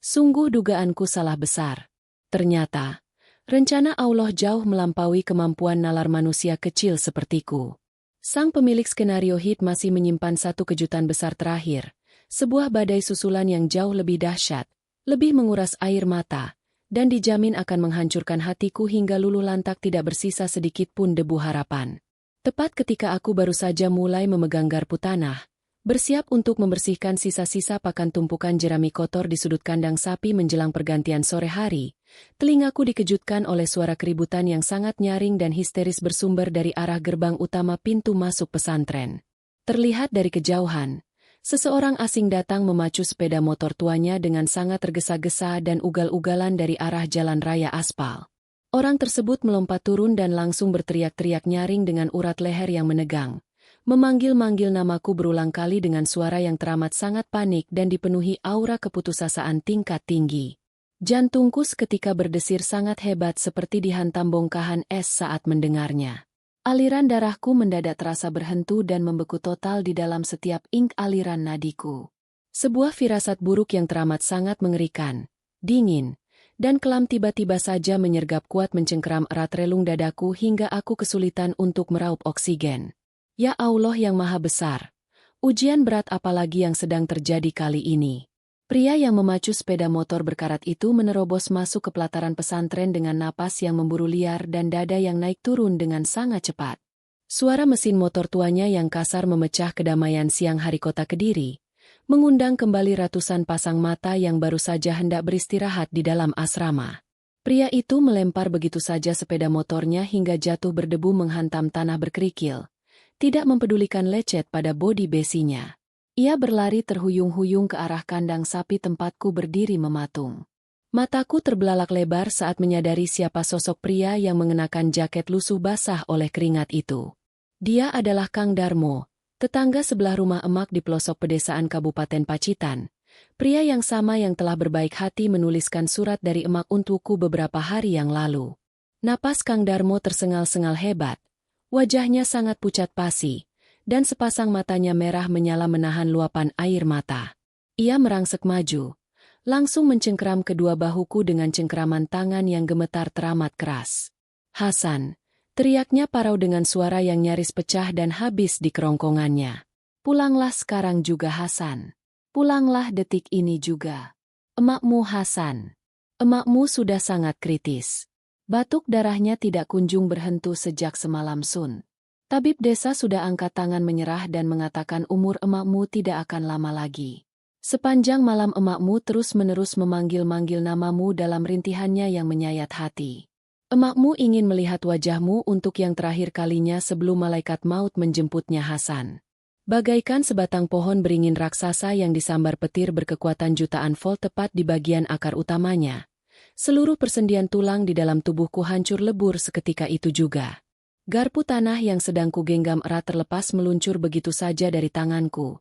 sungguh dugaanku salah besar. Ternyata, rencana Allah jauh melampaui kemampuan nalar manusia kecil sepertiku. Sang pemilik skenario hit masih menyimpan satu kejutan besar terakhir, sebuah badai susulan yang jauh lebih dahsyat, lebih menguras air mata, dan dijamin akan menghancurkan hatiku hingga luluh lantak tidak bersisa sedikit pun debu harapan. Tepat ketika aku baru saja mulai memegang garpu tanah, bersiap untuk membersihkan sisa-sisa pakan tumpukan jerami kotor di sudut kandang sapi menjelang pergantian sore hari, telingaku dikejutkan oleh suara keributan yang sangat nyaring dan histeris bersumber dari arah gerbang utama pintu masuk pesantren. Terlihat dari kejauhan, seseorang asing datang memacu sepeda motor tuanya dengan sangat tergesa-gesa dan ugal-ugalan dari arah jalan raya aspal. Orang tersebut melompat turun dan langsung berteriak-teriak nyaring dengan urat leher yang menegang, memanggil-manggil namaku berulang kali dengan suara yang teramat sangat panik dan dipenuhi aura keputusasaan tingkat tinggi. Jantungku seketika berdesir sangat hebat seperti dihantam bongkahan es saat mendengarnya. Aliran darahku mendadak terasa berhentu dan membeku total di dalam setiap ink aliran nadiku. Sebuah firasat buruk yang teramat sangat mengerikan, dingin, dan kelam tiba-tiba saja menyergap kuat mencengkeram erat relung dadaku hingga aku kesulitan untuk meraup oksigen. Ya Allah yang Maha Besar, ujian berat apalagi yang sedang terjadi kali ini? Pria yang memacu sepeda motor berkarat itu menerobos masuk ke pelataran pesantren dengan napas yang memburu liar dan dada yang naik turun dengan sangat cepat. Suara mesin motor tuanya yang kasar memecah kedamaian siang hari kota Kediri, mengundang kembali ratusan pasang mata yang baru saja hendak beristirahat di dalam asrama. Pria itu melempar begitu saja sepeda motornya hingga jatuh berdebu menghantam tanah berkerikil, tidak mempedulikan lecet pada bodi besinya. Ia berlari terhuyung-huyung ke arah kandang sapi tempatku berdiri mematung. Mataku terbelalak lebar saat menyadari siapa sosok pria yang mengenakan jaket lusuh basah oleh keringat itu. Dia adalah Kang Darmo, tetangga sebelah rumah emak di pelosok pedesaan Kabupaten Pacitan. Pria yang sama yang telah berbaik hati menuliskan surat dari emak untukku beberapa hari yang lalu. Napas Kang Darmo tersengal-sengal hebat. Wajahnya sangat pucat pasi, dan sepasang matanya merah menyala menahan luapan air mata. Ia merangsek maju, langsung mencengkeram kedua bahuku dengan cengkeraman tangan yang gemetar teramat keras. "Hasan!" teriaknya parau dengan suara yang nyaris pecah dan habis di kerongkongannya. "Pulanglah sekarang juga Hasan. Pulanglah detik ini juga. Emakmu Hasan. Emakmu sudah sangat kritis. Batuk darahnya tidak kunjung berhenti sejak semalam sun. Tabib desa sudah angkat tangan menyerah dan mengatakan umur emakmu tidak akan lama lagi. Sepanjang malam emakmu terus-menerus memanggil-manggil namamu dalam rintihannya yang menyayat hati. Emakmu ingin melihat wajahmu untuk yang terakhir kalinya sebelum malaikat maut menjemputnya Hasan." Bagaikan sebatang pohon beringin raksasa yang disambar petir berkekuatan jutaan volt tepat di bagian akar utamanya. Seluruh persendian tulang di dalam tubuhku hancur lebur seketika itu juga. Garpu tanah yang sedang kugenggam erat terlepas meluncur begitu saja dari tanganku.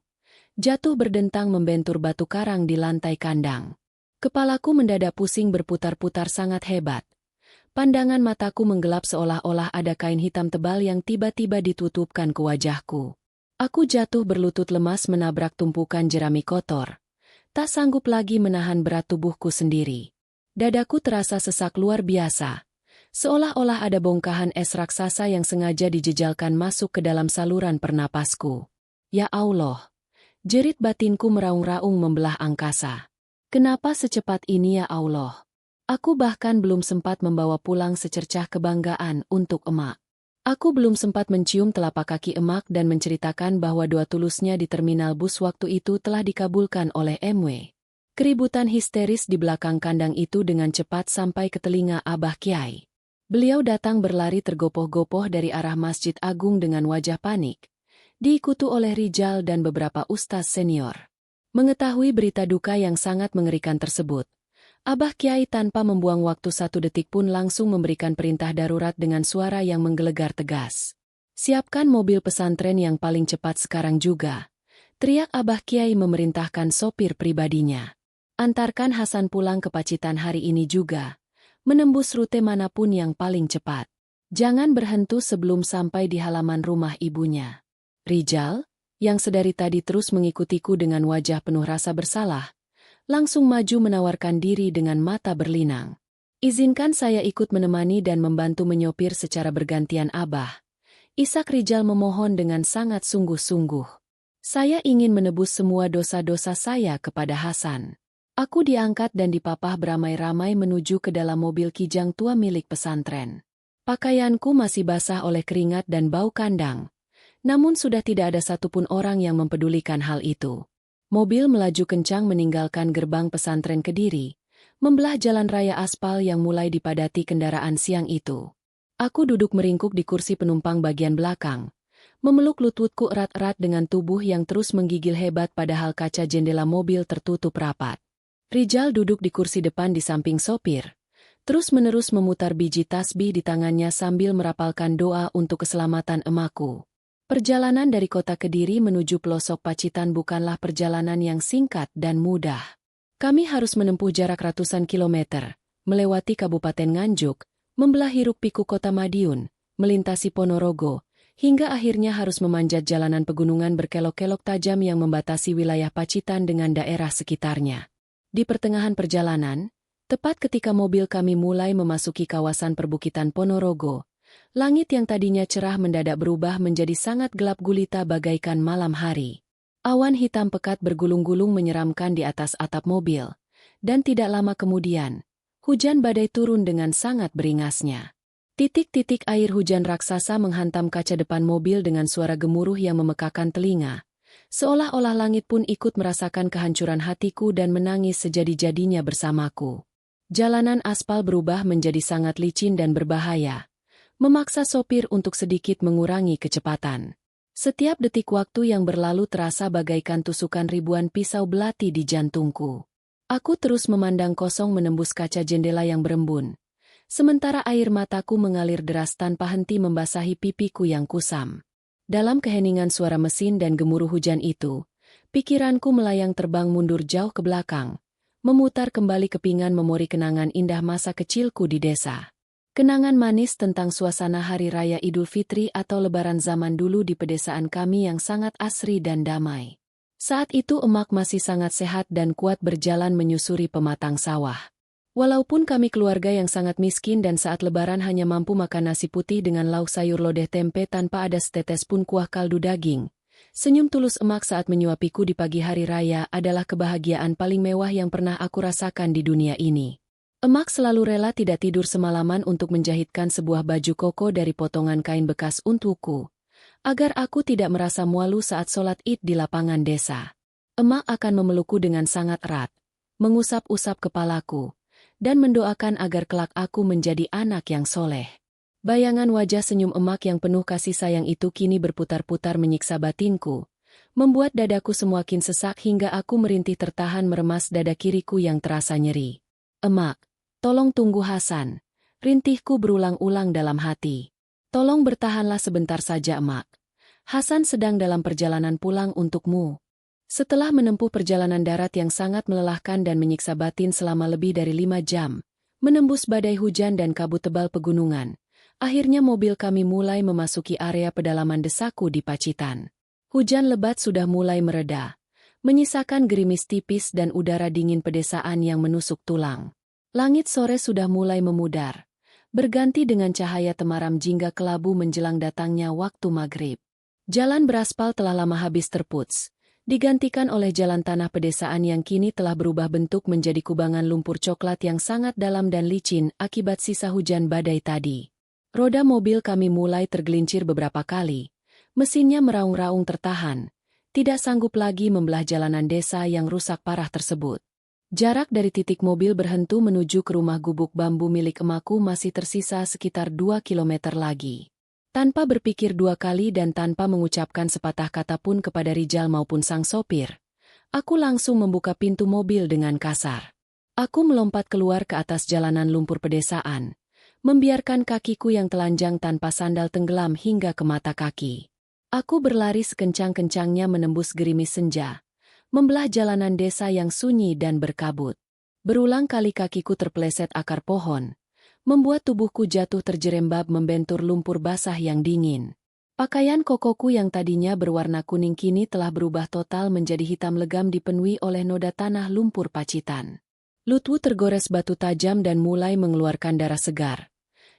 Jatuh berdentang membentur batu karang di lantai kandang. Kepalaku mendadak pusing berputar-putar sangat hebat. Pandangan mataku menggelap seolah-olah ada kain hitam tebal yang tiba-tiba ditutupkan ke wajahku. Aku jatuh berlutut lemas menabrak tumpukan jerami kotor. Tak sanggup lagi menahan berat tubuhku sendiri. Dadaku terasa sesak luar biasa. Seolah-olah ada bongkahan es raksasa yang sengaja dijejalkan masuk ke dalam saluran pernapasku. Ya Allah! Jerit batinku meraung-raung membelah angkasa. Kenapa secepat ini ya Allah? Aku bahkan belum sempat membawa pulang secercah kebanggaan untuk emak. Aku belum sempat mencium telapak kaki emak dan menceritakan bahwa doa tulusnya di terminal bus waktu itu telah dikabulkan oleh MW. Keributan histeris di belakang kandang itu dengan cepat sampai ke telinga Abah Kiai. Beliau datang berlari tergopoh-gopoh dari arah Masjid Agung dengan wajah panik, diikuti oleh Rijal dan beberapa ustaz senior. Mengetahui berita duka yang sangat mengerikan tersebut, Abah Kiai tanpa membuang waktu satu detik pun langsung memberikan perintah darurat dengan suara yang menggelegar tegas. "Siapkan mobil pesantren yang paling cepat sekarang juga," teriak Abah Kiai memerintahkan sopir pribadinya. "Antarkan Hasan pulang ke Pacitan hari ini juga. menembus rute manapun yang paling cepat. Jangan berhenti sebelum sampai di halaman rumah ibunya. Rijal, yang sedari tadi terus mengikutiku dengan wajah penuh rasa bersalah, langsung maju menawarkan diri dengan mata berlinang. Izinkan saya ikut menemani dan membantu menyopir secara bergantian, Abah. Ishak Rijal memohon dengan sangat sungguh-sungguh. Saya ingin menebus semua dosa-dosa saya kepada Hasan. Aku diangkat dan dipapah beramai-ramai menuju ke dalam mobil kijang tua milik pesantren. Pakaianku masih basah oleh keringat dan bau kandang. Namun sudah tidak ada satupun orang yang mempedulikan hal itu. Mobil melaju kencang meninggalkan gerbang pesantren Kediri, membelah jalan raya aspal yang mulai dipadati kendaraan siang itu. Aku duduk meringkuk di kursi penumpang bagian belakang, memeluk lututku erat-erat dengan tubuh yang terus menggigil hebat padahal kaca jendela mobil tertutup rapat. Rijal duduk di kursi depan di samping sopir, terus-menerus memutar biji tasbih di tangannya sambil merapalkan doa untuk keselamatan emakku. Perjalanan dari kota Kediri menuju pelosok Pacitan bukanlah perjalanan yang singkat dan mudah. Kami harus menempuh jarak ratusan kilometer, melewati Kabupaten Nganjuk, membelah hiruk-pikuk kota Madiun, melintasi Ponorogo, hingga akhirnya harus memanjat jalanan pegunungan berkelok-kelok tajam yang membatasi wilayah Pacitan dengan daerah sekitarnya. Di pertengahan perjalanan, tepat ketika mobil kami mulai memasuki kawasan perbukitan Ponorogo, langit yang tadinya cerah mendadak berubah menjadi sangat gelap gulita bagaikan malam hari. Awan hitam pekat bergulung-gulung menyeramkan di atas atap mobil, dan tidak lama kemudian, hujan badai turun dengan sangat beringasnya. Titik-titik air hujan raksasa menghantam kaca depan mobil dengan suara gemuruh yang memekakan telinga. Seolah-olah langit pun ikut merasakan kehancuran hatiku dan menangis sejadi-jadinya bersamaku. Jalanan aspal berubah menjadi sangat licin dan berbahaya, memaksa sopir untuk sedikit mengurangi kecepatan. Setiap detik waktu yang berlalu terasa bagaikan tusukan ribuan pisau belati di jantungku. Aku terus memandang kosong menembus kaca jendela yang berembun, sementara air mataku mengalir deras tanpa henti membasahi pipiku yang kusam. Dalam keheningan suara mesin dan gemuruh hujan itu, pikiranku melayang terbang mundur jauh ke belakang, memutar kembali kepingan memori kenangan indah masa kecilku di desa. Kenangan manis tentang suasana Hari Raya Idul Fitri atau Lebaran zaman dulu di pedesaan kami yang sangat asri dan damai. Saat itu emak masih sangat sehat dan kuat berjalan menyusuri pematang sawah. Walaupun kami keluarga yang sangat miskin dan saat Lebaran hanya mampu makan nasi putih dengan lauk sayur lodeh tempe tanpa ada setetes pun kuah kaldu daging, senyum tulus emak saat menyuapiku di pagi hari raya adalah kebahagiaan paling mewah yang pernah aku rasakan di dunia ini. Emak selalu rela tidak tidur semalaman untuk menjahitkan sebuah baju koko dari potongan kain bekas untukku, agar aku tidak merasa malu saat sholat Id di lapangan desa. Emak akan memelukku dengan sangat erat, mengusap-usap kepalaku, dan mendoakan agar kelak aku menjadi anak yang soleh. Bayangan wajah senyum emak yang penuh kasih sayang itu kini berputar-putar menyiksa batinku, membuat dadaku semakin sesak hingga aku merintih tertahan meremas dada kiriku yang terasa nyeri. Emak, tolong tunggu Hasan, rintihku berulang-ulang dalam hati. Tolong bertahanlah sebentar saja emak. Hasan sedang dalam perjalanan pulang untukmu. Setelah menempuh perjalanan darat yang sangat melelahkan dan menyiksa batin selama lebih dari 5 jam, menembus badai hujan dan kabut tebal pegunungan, akhirnya mobil kami mulai memasuki area pedalaman desaku di Pacitan. Hujan lebat sudah mulai mereda, menyisakan gerimis tipis dan udara dingin pedesaan yang menusuk tulang. Langit sore sudah mulai memudar, berganti dengan cahaya temaram jingga kelabu menjelang datangnya waktu maghrib. Jalan beraspal telah lama habis terputs, digantikan oleh jalan tanah pedesaan yang kini telah berubah bentuk menjadi kubangan lumpur coklat yang sangat dalam dan licin akibat sisa hujan badai tadi. Roda mobil kami mulai tergelincir beberapa kali, mesinnya meraung-raung tertahan, tidak sanggup lagi membelah jalanan desa yang rusak parah tersebut. Jarak dari titik mobil berhenti menuju ke rumah gubuk bambu milik emakku masih tersisa sekitar 2 kilometer lagi. Tanpa berpikir 2 kali dan tanpa mengucapkan sepatah kata pun kepada Rijal maupun sang sopir, aku langsung membuka pintu mobil dengan kasar. Aku melompat keluar ke atas jalanan lumpur pedesaan, membiarkan kakiku yang telanjang tanpa sandal tenggelam hingga ke mata kaki. Aku berlari sekencang-kencangnya menembus gerimis senja, membelah jalanan desa yang sunyi dan berkabut. Berulang kali kakiku terpeleset akar pohon, membuat tubuhku jatuh terjerembab membentur lumpur basah yang dingin. Pakaian kokoku yang tadinya berwarna kuning kini telah berubah total menjadi hitam legam dipenuhi oleh noda tanah lumpur pacitan. Lututku tergores batu tajam dan mulai mengeluarkan darah segar.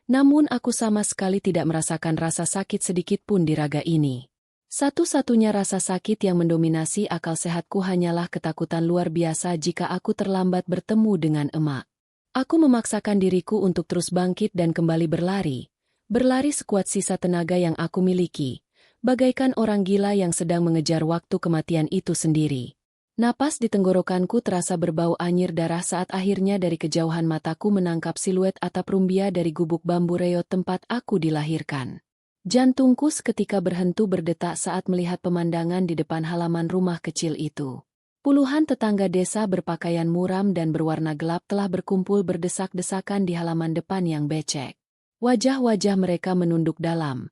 Namun aku sama sekali tidak merasakan rasa sakit sedikit pun di raga ini. Satu-satunya rasa sakit yang mendominasi akal sehatku hanyalah ketakutan luar biasa jika aku terlambat bertemu dengan emak. Aku memaksakan diriku untuk terus bangkit dan kembali berlari. Berlari sekuat sisa tenaga yang aku miliki, bagaikan orang gila yang sedang mengejar waktu kematian itu sendiri. Napas di tenggorokanku terasa berbau anyir darah saat akhirnya dari kejauhan mataku menangkap siluet atap rumbia dari gubuk bambu reot tempat aku dilahirkan. Jantungku seketika berhentu berdetak saat melihat pemandangan di depan halaman rumah kecil itu. Puluhan tetangga desa berpakaian muram dan berwarna gelap telah berkumpul berdesak-desakan di halaman depan yang becek. Wajah-wajah mereka menunduk dalam,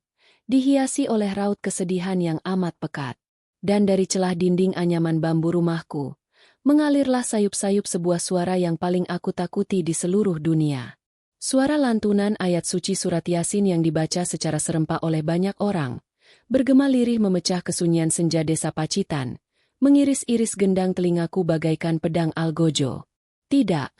dihiasi oleh raut kesedihan yang amat pekat. Dan dari celah dinding anyaman bambu rumahku, mengalirlah sayup-sayup sebuah suara yang paling aku takuti di seluruh dunia. Suara lantunan ayat suci surat Yasin yang dibaca secara serempak oleh banyak orang, bergema lirih memecah kesunyian senja desa Pacitan, mengiris-iris gendang telingaku bagaikan pedang algojo. Tidak,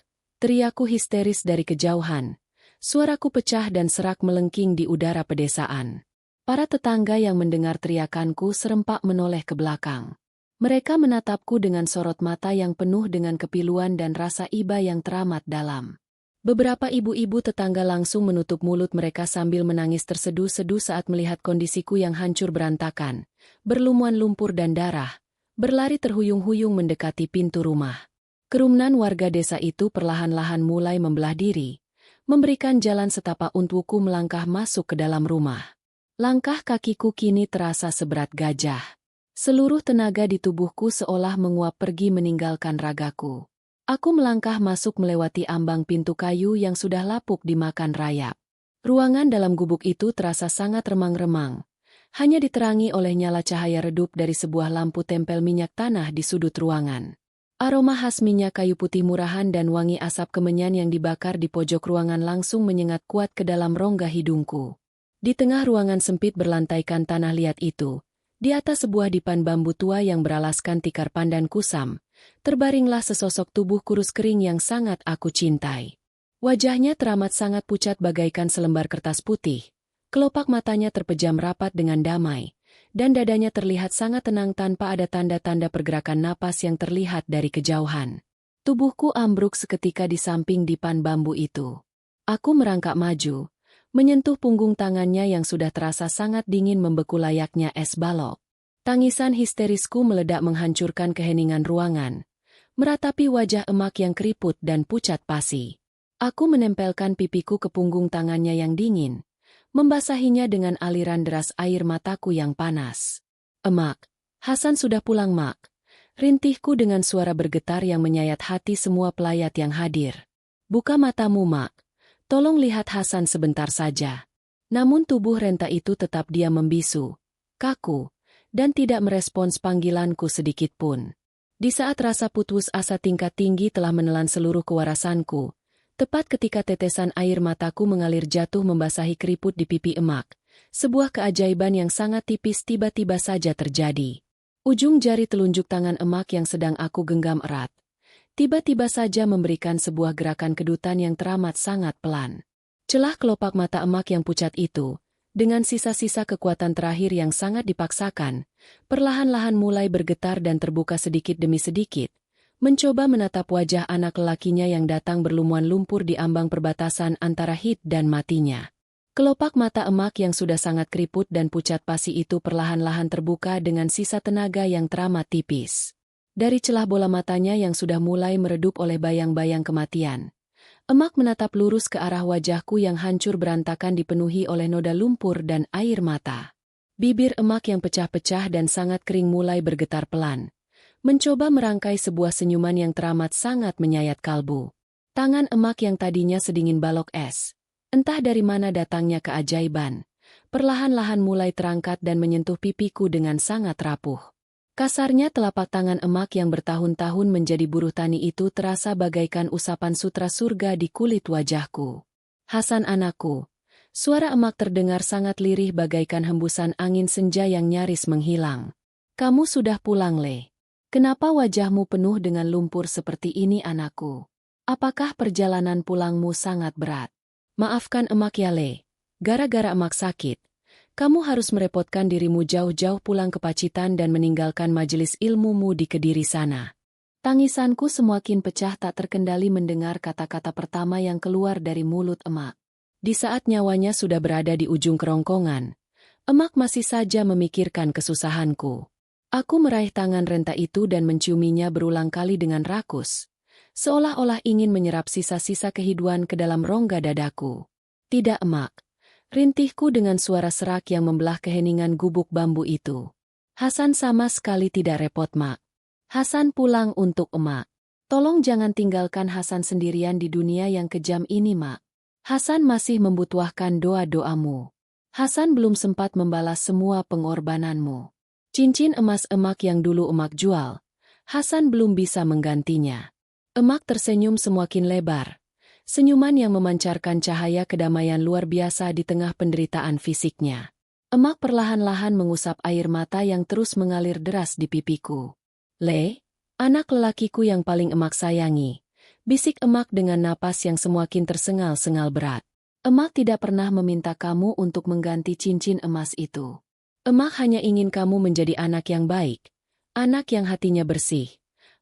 teriakku histeris dari kejauhan. Suaraku pecah dan serak melengking di udara pedesaan. Para tetangga yang mendengar teriakanku serempak menoleh ke belakang. Mereka menatapku dengan sorot mata yang penuh dengan kepiluan dan rasa iba yang teramat dalam. Beberapa ibu-ibu tetangga langsung menutup mulut mereka sambil menangis terseduh-seduh saat melihat kondisiku yang hancur berantakan, berlumuran lumpur dan darah, berlari terhuyung-huyung mendekati pintu rumah. Kerumunan warga desa itu perlahan-lahan mulai membelah diri, memberikan jalan setapak untukku melangkah masuk ke dalam rumah. Langkah kakiku kini terasa seberat gajah. Seluruh tenaga di tubuhku seolah menguap pergi meninggalkan ragaku. Aku melangkah masuk melewati ambang pintu kayu yang sudah lapuk dimakan rayap. Ruangan dalam gubuk itu terasa sangat remang-remang. Hanya diterangi oleh nyala cahaya redup dari sebuah lampu tempel minyak tanah di sudut ruangan. Aroma khas minyak kayu putih murahan dan wangi asap kemenyan yang dibakar di pojok ruangan langsung menyengat kuat ke dalam rongga hidungku. Di tengah ruangan sempit berlantaikan tanah liat itu, di atas sebuah dipan bambu tua yang beralaskan tikar pandan kusam, terbaringlah sesosok tubuh kurus kering yang sangat aku cintai. Wajahnya teramat sangat pucat bagaikan selembar kertas putih, kelopak matanya terpejam rapat dengan damai, dan dadanya terlihat sangat tenang tanpa ada tanda-tanda pergerakan napas yang terlihat dari kejauhan. Tubuhku ambruk seketika di samping dipan bambu itu. Aku merangkak maju, menyentuh punggung tangannya yang sudah terasa sangat dingin membeku layaknya es balok. Tangisan histerisku meledak menghancurkan keheningan ruangan, meratapi wajah emak yang keriput dan pucat pasi. Aku menempelkan pipiku ke punggung tangannya yang dingin, membasahinya dengan aliran deras air mataku yang panas. "Emak, Hasan sudah pulang, Mak." Rintihku dengan suara bergetar yang menyayat hati semua pelayat yang hadir. "Buka matamu, Mak. Tolong lihat Hasan sebentar saja." Namun tubuh renta itu tetap diam membisu, kaku, dan tidak merespons panggilanku sedikit pun. Di saat rasa putus asa tingkat tinggi telah menelan seluruh kewarasanku, tepat ketika tetesan air mataku mengalir jatuh membasahi keriput di pipi emak, sebuah keajaiban yang sangat tipis tiba-tiba saja terjadi. Ujung jari telunjuk tangan emak yang sedang aku genggam erat, tiba-tiba saja memberikan sebuah gerakan kedutan yang teramat sangat pelan. Celah kelopak mata emak yang pucat itu, dengan sisa-sisa kekuatan terakhir yang sangat dipaksakan, perlahan-lahan mulai bergetar dan terbuka sedikit demi sedikit, mencoba menatap wajah anak lelakinya yang datang berlumuran lumpur di ambang perbatasan antara hidup dan matinya. Kelopak mata emak yang sudah sangat keriput dan pucat pasi itu perlahan-lahan terbuka dengan sisa tenaga yang teramat tipis. Dari celah bola matanya yang sudah mulai meredup oleh bayang-bayang kematian, emak menatap lurus ke arah wajahku yang hancur berantakan dipenuhi oleh noda lumpur dan air mata. Bibir emak yang pecah-pecah dan sangat kering mulai bergetar pelan, mencoba merangkai sebuah senyuman yang teramat sangat menyayat kalbu. Tangan emak yang tadinya sedingin balok es, entah dari mana datangnya keajaiban, perlahan-lahan mulai terangkat dan menyentuh pipiku dengan sangat rapuh. Kasarnya telapak tangan emak yang bertahun-tahun menjadi buruh tani itu terasa bagaikan usapan sutra surga di kulit wajahku. Hasan anakku. Suara emak terdengar sangat lirih bagaikan hembusan angin senja yang nyaris menghilang. Kamu sudah pulang, Le. Kenapa wajahmu penuh dengan lumpur seperti ini, anakku? Apakah perjalanan pulangmu sangat berat? Maafkan emak ya, Le. Gara-gara emak sakit, kamu harus merepotkan dirimu jauh-jauh pulang ke Pacitan dan meninggalkan majelis ilmumu di Kediri sana. Tangisanku semakin pecah tak terkendali mendengar kata-kata pertama yang keluar dari mulut emak. Di saat nyawanya sudah berada di ujung kerongkongan, emak masih saja memikirkan kesusahanku. Aku meraih tangan renta itu dan menciuminya berulang kali dengan rakus, seolah-olah ingin menyerap sisa-sisa kehidupan ke dalam rongga dadaku. Tidak, emak. Rintihku dengan suara serak yang membelah keheningan gubuk bambu itu. Hasan sama sekali tidak repot, mak. Hasan pulang untuk emak. Tolong jangan tinggalkan Hasan sendirian di dunia yang kejam ini, mak. Hasan masih membutuhkan doa-doamu. Hasan belum sempat membalas semua pengorbananmu. Cincin emas emak yang dulu emak jual, Hasan belum bisa menggantinya. Emak tersenyum semakin lebar. Senyuman yang memancarkan cahaya kedamaian luar biasa di tengah penderitaan fisiknya. Emak perlahan-lahan mengusap air mata yang terus mengalir deras di pipiku. Le, anak lelakiku yang paling emak sayangi, bisik emak dengan napas yang semakin tersengal-sengal berat. Emak tidak pernah meminta kamu untuk mengganti cincin emas itu. Emak hanya ingin kamu menjadi anak yang baik, anak yang hatinya bersih,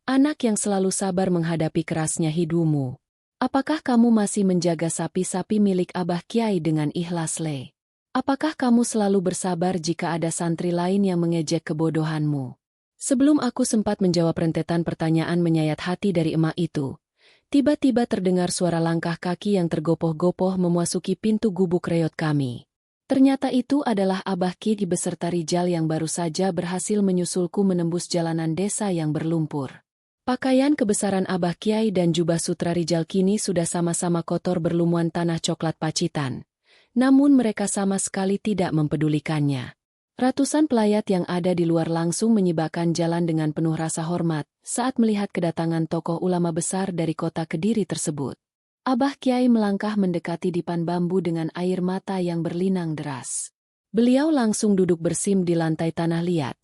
anak yang selalu sabar menghadapi kerasnya hidupmu. Apakah kamu masih menjaga sapi-sapi milik Abah Kiai dengan ikhlas, Le? Apakah kamu selalu bersabar jika ada santri lain yang mengejek kebodohanmu? Sebelum aku sempat menjawab rentetan pertanyaan menyayat hati dari emak itu, tiba-tiba terdengar suara langkah kaki yang tergopoh-gopoh memasuki pintu gubuk reot kami. Ternyata itu adalah Abah Kiai beserta Rijal yang baru saja berhasil menyusulku menembus jalanan desa yang berlumpur. Pakaian kebesaran Abah Kiai dan jubah sutra Rijal kini sudah sama-sama kotor berlumuan tanah coklat Pacitan. Namun mereka sama sekali tidak mempedulikannya. Ratusan pelayat yang ada di luar langsung menyibakkan jalan dengan penuh rasa hormat saat melihat kedatangan tokoh ulama besar dari kota Kediri tersebut. Abah Kiai melangkah mendekati dipan bambu dengan air mata yang berlinang deras. Beliau langsung duduk bersim di lantai tanah liat,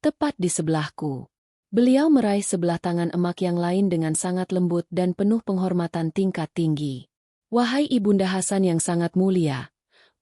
tepat di sebelahku. Beliau meraih sebelah tangan emak yang lain dengan sangat lembut dan penuh penghormatan tingkat tinggi. Wahai Ibunda Hasan yang sangat mulia,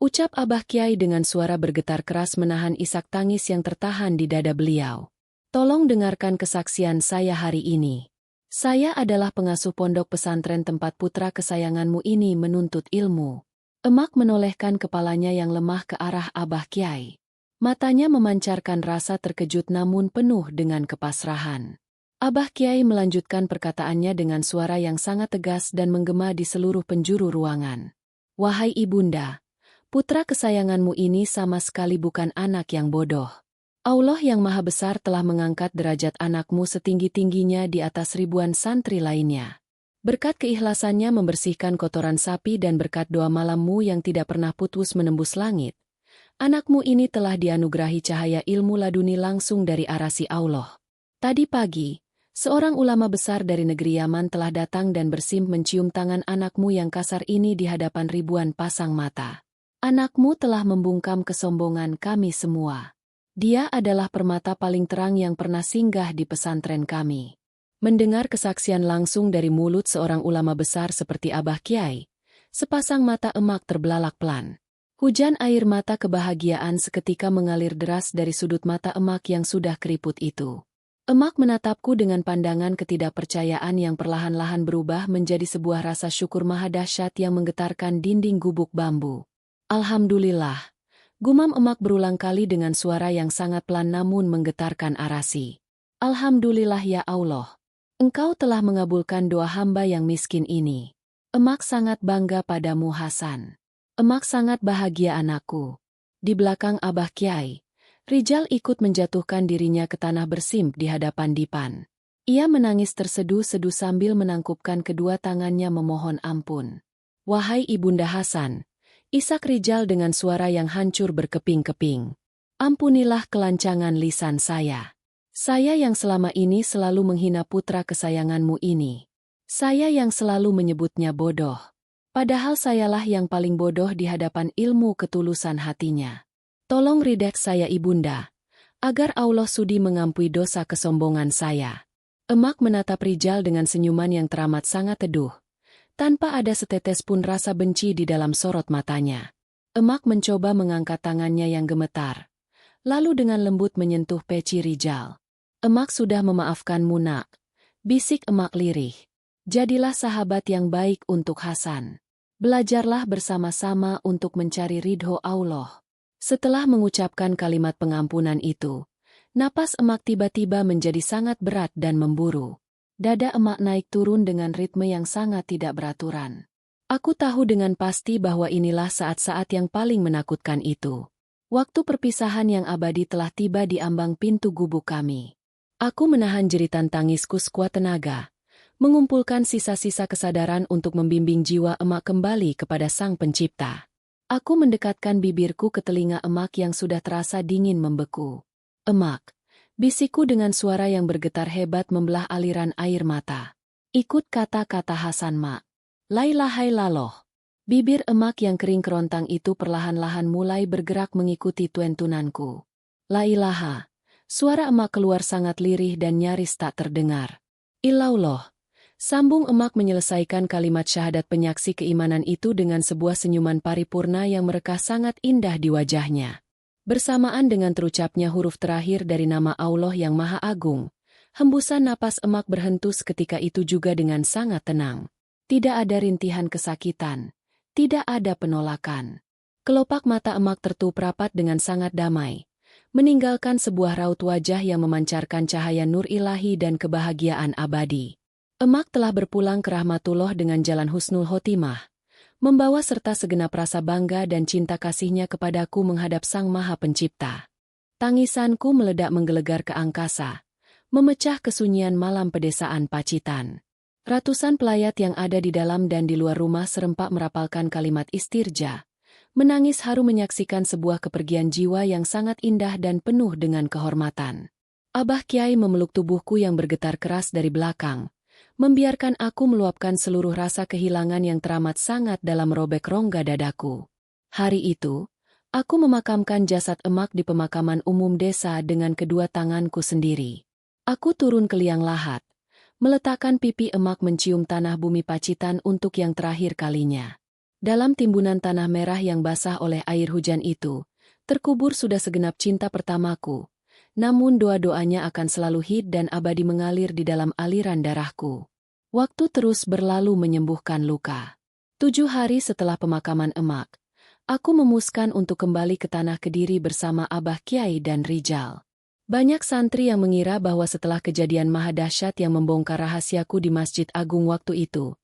ucap Abah Kiai dengan suara bergetar keras menahan isak tangis yang tertahan di dada beliau. Tolong dengarkan kesaksian saya hari ini. Saya adalah pengasuh pondok pesantren tempat putra kesayanganmu ini menuntut ilmu. Emak menolehkan kepalanya yang lemah ke arah Abah Kiai. Matanya memancarkan rasa terkejut namun penuh dengan kepasrahan. Abah Kiai melanjutkan perkataannya dengan suara yang sangat tegas dan menggema di seluruh penjuru ruangan. Wahai Ibunda, putra kesayanganmu ini sama sekali bukan anak yang bodoh. Allah yang Maha Besar telah mengangkat derajat anakmu setinggi-tingginya di atas ribuan santri lainnya. Berkat keikhlasannya membersihkan kotoran sapi dan berkat doa malammu yang tidak pernah putus menembus langit, anakmu ini telah dianugerahi cahaya ilmu laduni langsung dari arasi Allah. Tadi pagi, seorang ulama besar dari negeri Yaman telah datang dan bersim mencium tangan anakmu yang kasar ini di hadapan ribuan pasang mata. Anakmu telah membungkam kesombongan kami semua. Dia adalah permata paling terang yang pernah singgah di pesantren kami. Mendengar kesaksian langsung dari mulut seorang ulama besar seperti Abah Kiai, sepasang mata emak terbelalak pelan. Hujan air mata kebahagiaan seketika mengalir deras dari sudut mata emak yang sudah keriput itu. Emak menatapku dengan pandangan ketidakpercayaan yang perlahan-lahan berubah menjadi sebuah rasa syukur maha dahsyat yang menggetarkan dinding gubuk bambu. Alhamdulillah, gumam emak berulang kali dengan suara yang sangat pelan namun menggetarkan arasi. Alhamdulillah ya Allah, Engkau telah mengabulkan doa hamba yang miskin ini. Emak sangat bangga padamu Hasan. Emak sangat bahagia anakku. Di belakang Abah Kiai, Rijal ikut menjatuhkan dirinya ke tanah bersim di hadapan dipan. Ia menangis terseduh-seduh sambil menangkupkan kedua tangannya memohon ampun. Wahai Ibunda Hasan, isak Rijal dengan suara yang hancur berkeping-keping. Ampunilah kelancangan lisan saya. Saya yang selama ini selalu menghina putra kesayanganmu ini. Saya yang selalu menyebutnya bodoh. Padahal sayalah yang paling bodoh di hadapan ilmu ketulusan hatinya. Tolong ridek saya ibunda, agar Allah sudi mengampuni dosa kesombongan saya. Emak menatap Rijal dengan senyuman yang teramat sangat teduh, tanpa ada setetes pun rasa benci di dalam sorot matanya. Emak mencoba mengangkat tangannya yang gemetar, lalu dengan lembut menyentuh peci Rijal. Emak sudah memaafkanmu nak, bisik emak lirih. Jadilah sahabat yang baik untuk Hasan. Belajarlah bersama-sama untuk mencari ridho Allah. Setelah mengucapkan kalimat pengampunan itu, napas emak tiba-tiba menjadi sangat berat dan memburu. Dada emak naik turun dengan ritme yang sangat tidak beraturan. Aku tahu dengan pasti bahwa inilah saat-saat yang paling menakutkan itu. Waktu perpisahan yang abadi telah tiba di ambang pintu gubuk kami. Aku menahan jeritan tangisku sekuat tenaga, mengumpulkan sisa-sisa kesadaran untuk membimbing jiwa emak kembali kepada Sang Pencipta. Aku mendekatkan bibirku ke telinga emak yang sudah terasa dingin membeku. Emak, bisikku dengan suara yang bergetar hebat membelah aliran air mata. Ikut kata-kata Hasan mak. La ilaha illallah. Bibir emak yang kering kerontang itu perlahan-lahan mulai bergerak mengikuti tuntunanku. La ilaha. Suara emak keluar sangat lirih dan nyaris tak terdengar. Illallah. Sambung emak menyelesaikan kalimat syahadat penyaksi keimanan itu dengan sebuah senyuman paripurna yang merekah sangat indah di wajahnya. Bersamaan dengan terucapnya huruf terakhir dari nama Allah yang Maha Agung, hembusan napas emak berhentus ketika itu juga dengan sangat tenang. Tidak ada rintihan kesakitan, tidak ada penolakan. Kelopak mata emak tertutup rapat dengan sangat damai, meninggalkan sebuah raut wajah yang memancarkan cahaya nur ilahi dan kebahagiaan abadi. Emak telah berpulang ke rahmatullah dengan jalan husnul khotimah, membawa serta segenap rasa bangga dan cinta kasihnya kepadaku menghadap Sang Maha Pencipta. Tangisanku meledak menggelegar ke angkasa, memecah kesunyian malam pedesaan Pacitan. Ratusan pelayat yang ada di dalam dan di luar rumah serempak merapalkan kalimat istirja, menangis haru menyaksikan sebuah kepergian jiwa yang sangat indah dan penuh dengan kehormatan. Abah Kiai memeluk tubuhku yang bergetar keras dari belakang, membiarkan aku meluapkan seluruh rasa kehilangan yang teramat sangat dalam merobek rongga dadaku. Hari itu, aku memakamkan jasad emak di pemakaman umum desa dengan kedua tanganku sendiri. Aku turun ke liang lahat, meletakkan pipi emak mencium tanah bumi Pacitan untuk yang terakhir kalinya. Dalam timbunan tanah merah yang basah oleh air hujan itu, terkubur sudah segenap cinta pertamaku. Namun doa-doanya akan selalu hid dan abadi mengalir di dalam aliran darahku. Waktu terus berlalu menyembuhkan luka. 7 hari setelah pemakaman emak, aku memutuskan untuk kembali ke tanah Kediri bersama Abah Kiai dan Rijal. Banyak santri yang mengira bahwa setelah kejadian maha dahsyat yang membongkar rahasiaku di Masjid Agung waktu itu,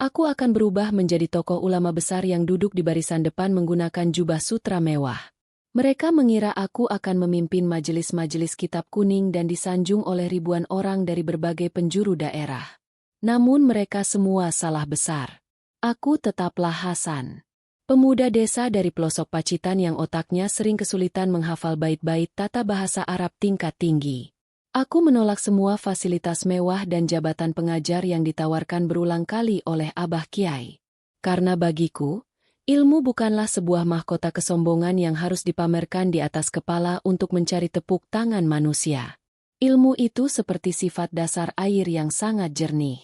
aku akan berubah menjadi tokoh ulama besar yang duduk di barisan depan menggunakan jubah sutra mewah. Mereka mengira aku akan memimpin majelis-majelis kitab kuning dan disanjung oleh ribuan orang dari berbagai penjuru daerah. Namun mereka semua salah besar. Aku tetaplah Hasan, pemuda desa dari pelosok Pacitan yang otaknya sering kesulitan menghafal bait-bait tata bahasa Arab tingkat tinggi. Aku menolak semua fasilitas mewah dan jabatan pengajar yang ditawarkan berulang kali oleh Abah Kiai. Karena bagiku, ilmu bukanlah sebuah mahkota kesombongan yang harus dipamerkan di atas kepala untuk mencari tepuk tangan manusia. Ilmu itu seperti sifat dasar air yang sangat jernih.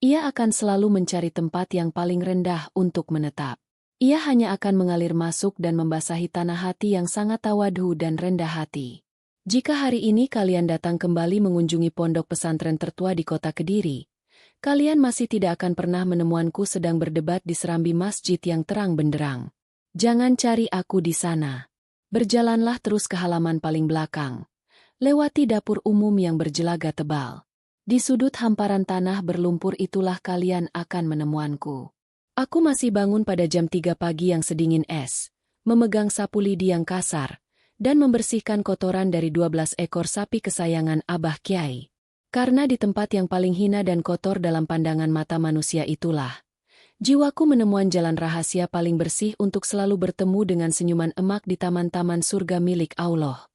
Ia akan selalu mencari tempat yang paling rendah untuk menetap. Ia hanya akan mengalir masuk dan membasahi tanah hati yang sangat tawadhu dan rendah hati. Jika hari ini kalian datang kembali mengunjungi pondok pesantren tertua di kota Kediri, kalian masih tidak akan pernah menemuanku sedang berdebat di serambi masjid yang terang benderang. Jangan cari aku di sana. Berjalanlah terus ke halaman paling belakang. Lewati dapur umum yang berjelaga tebal. Di sudut hamparan tanah berlumpur itulah kalian akan menemuanku. Aku masih bangun pada jam 3 pagi yang sedingin es, memegang sapu lidi yang kasar, dan membersihkan kotoran dari 12 ekor sapi kesayangan Abah Kiai. Karena di tempat yang paling hina dan kotor dalam pandangan mata manusia itulah, jiwaku menemukan jalan rahasia paling bersih untuk selalu bertemu dengan senyuman emak di taman-taman surga milik Allah.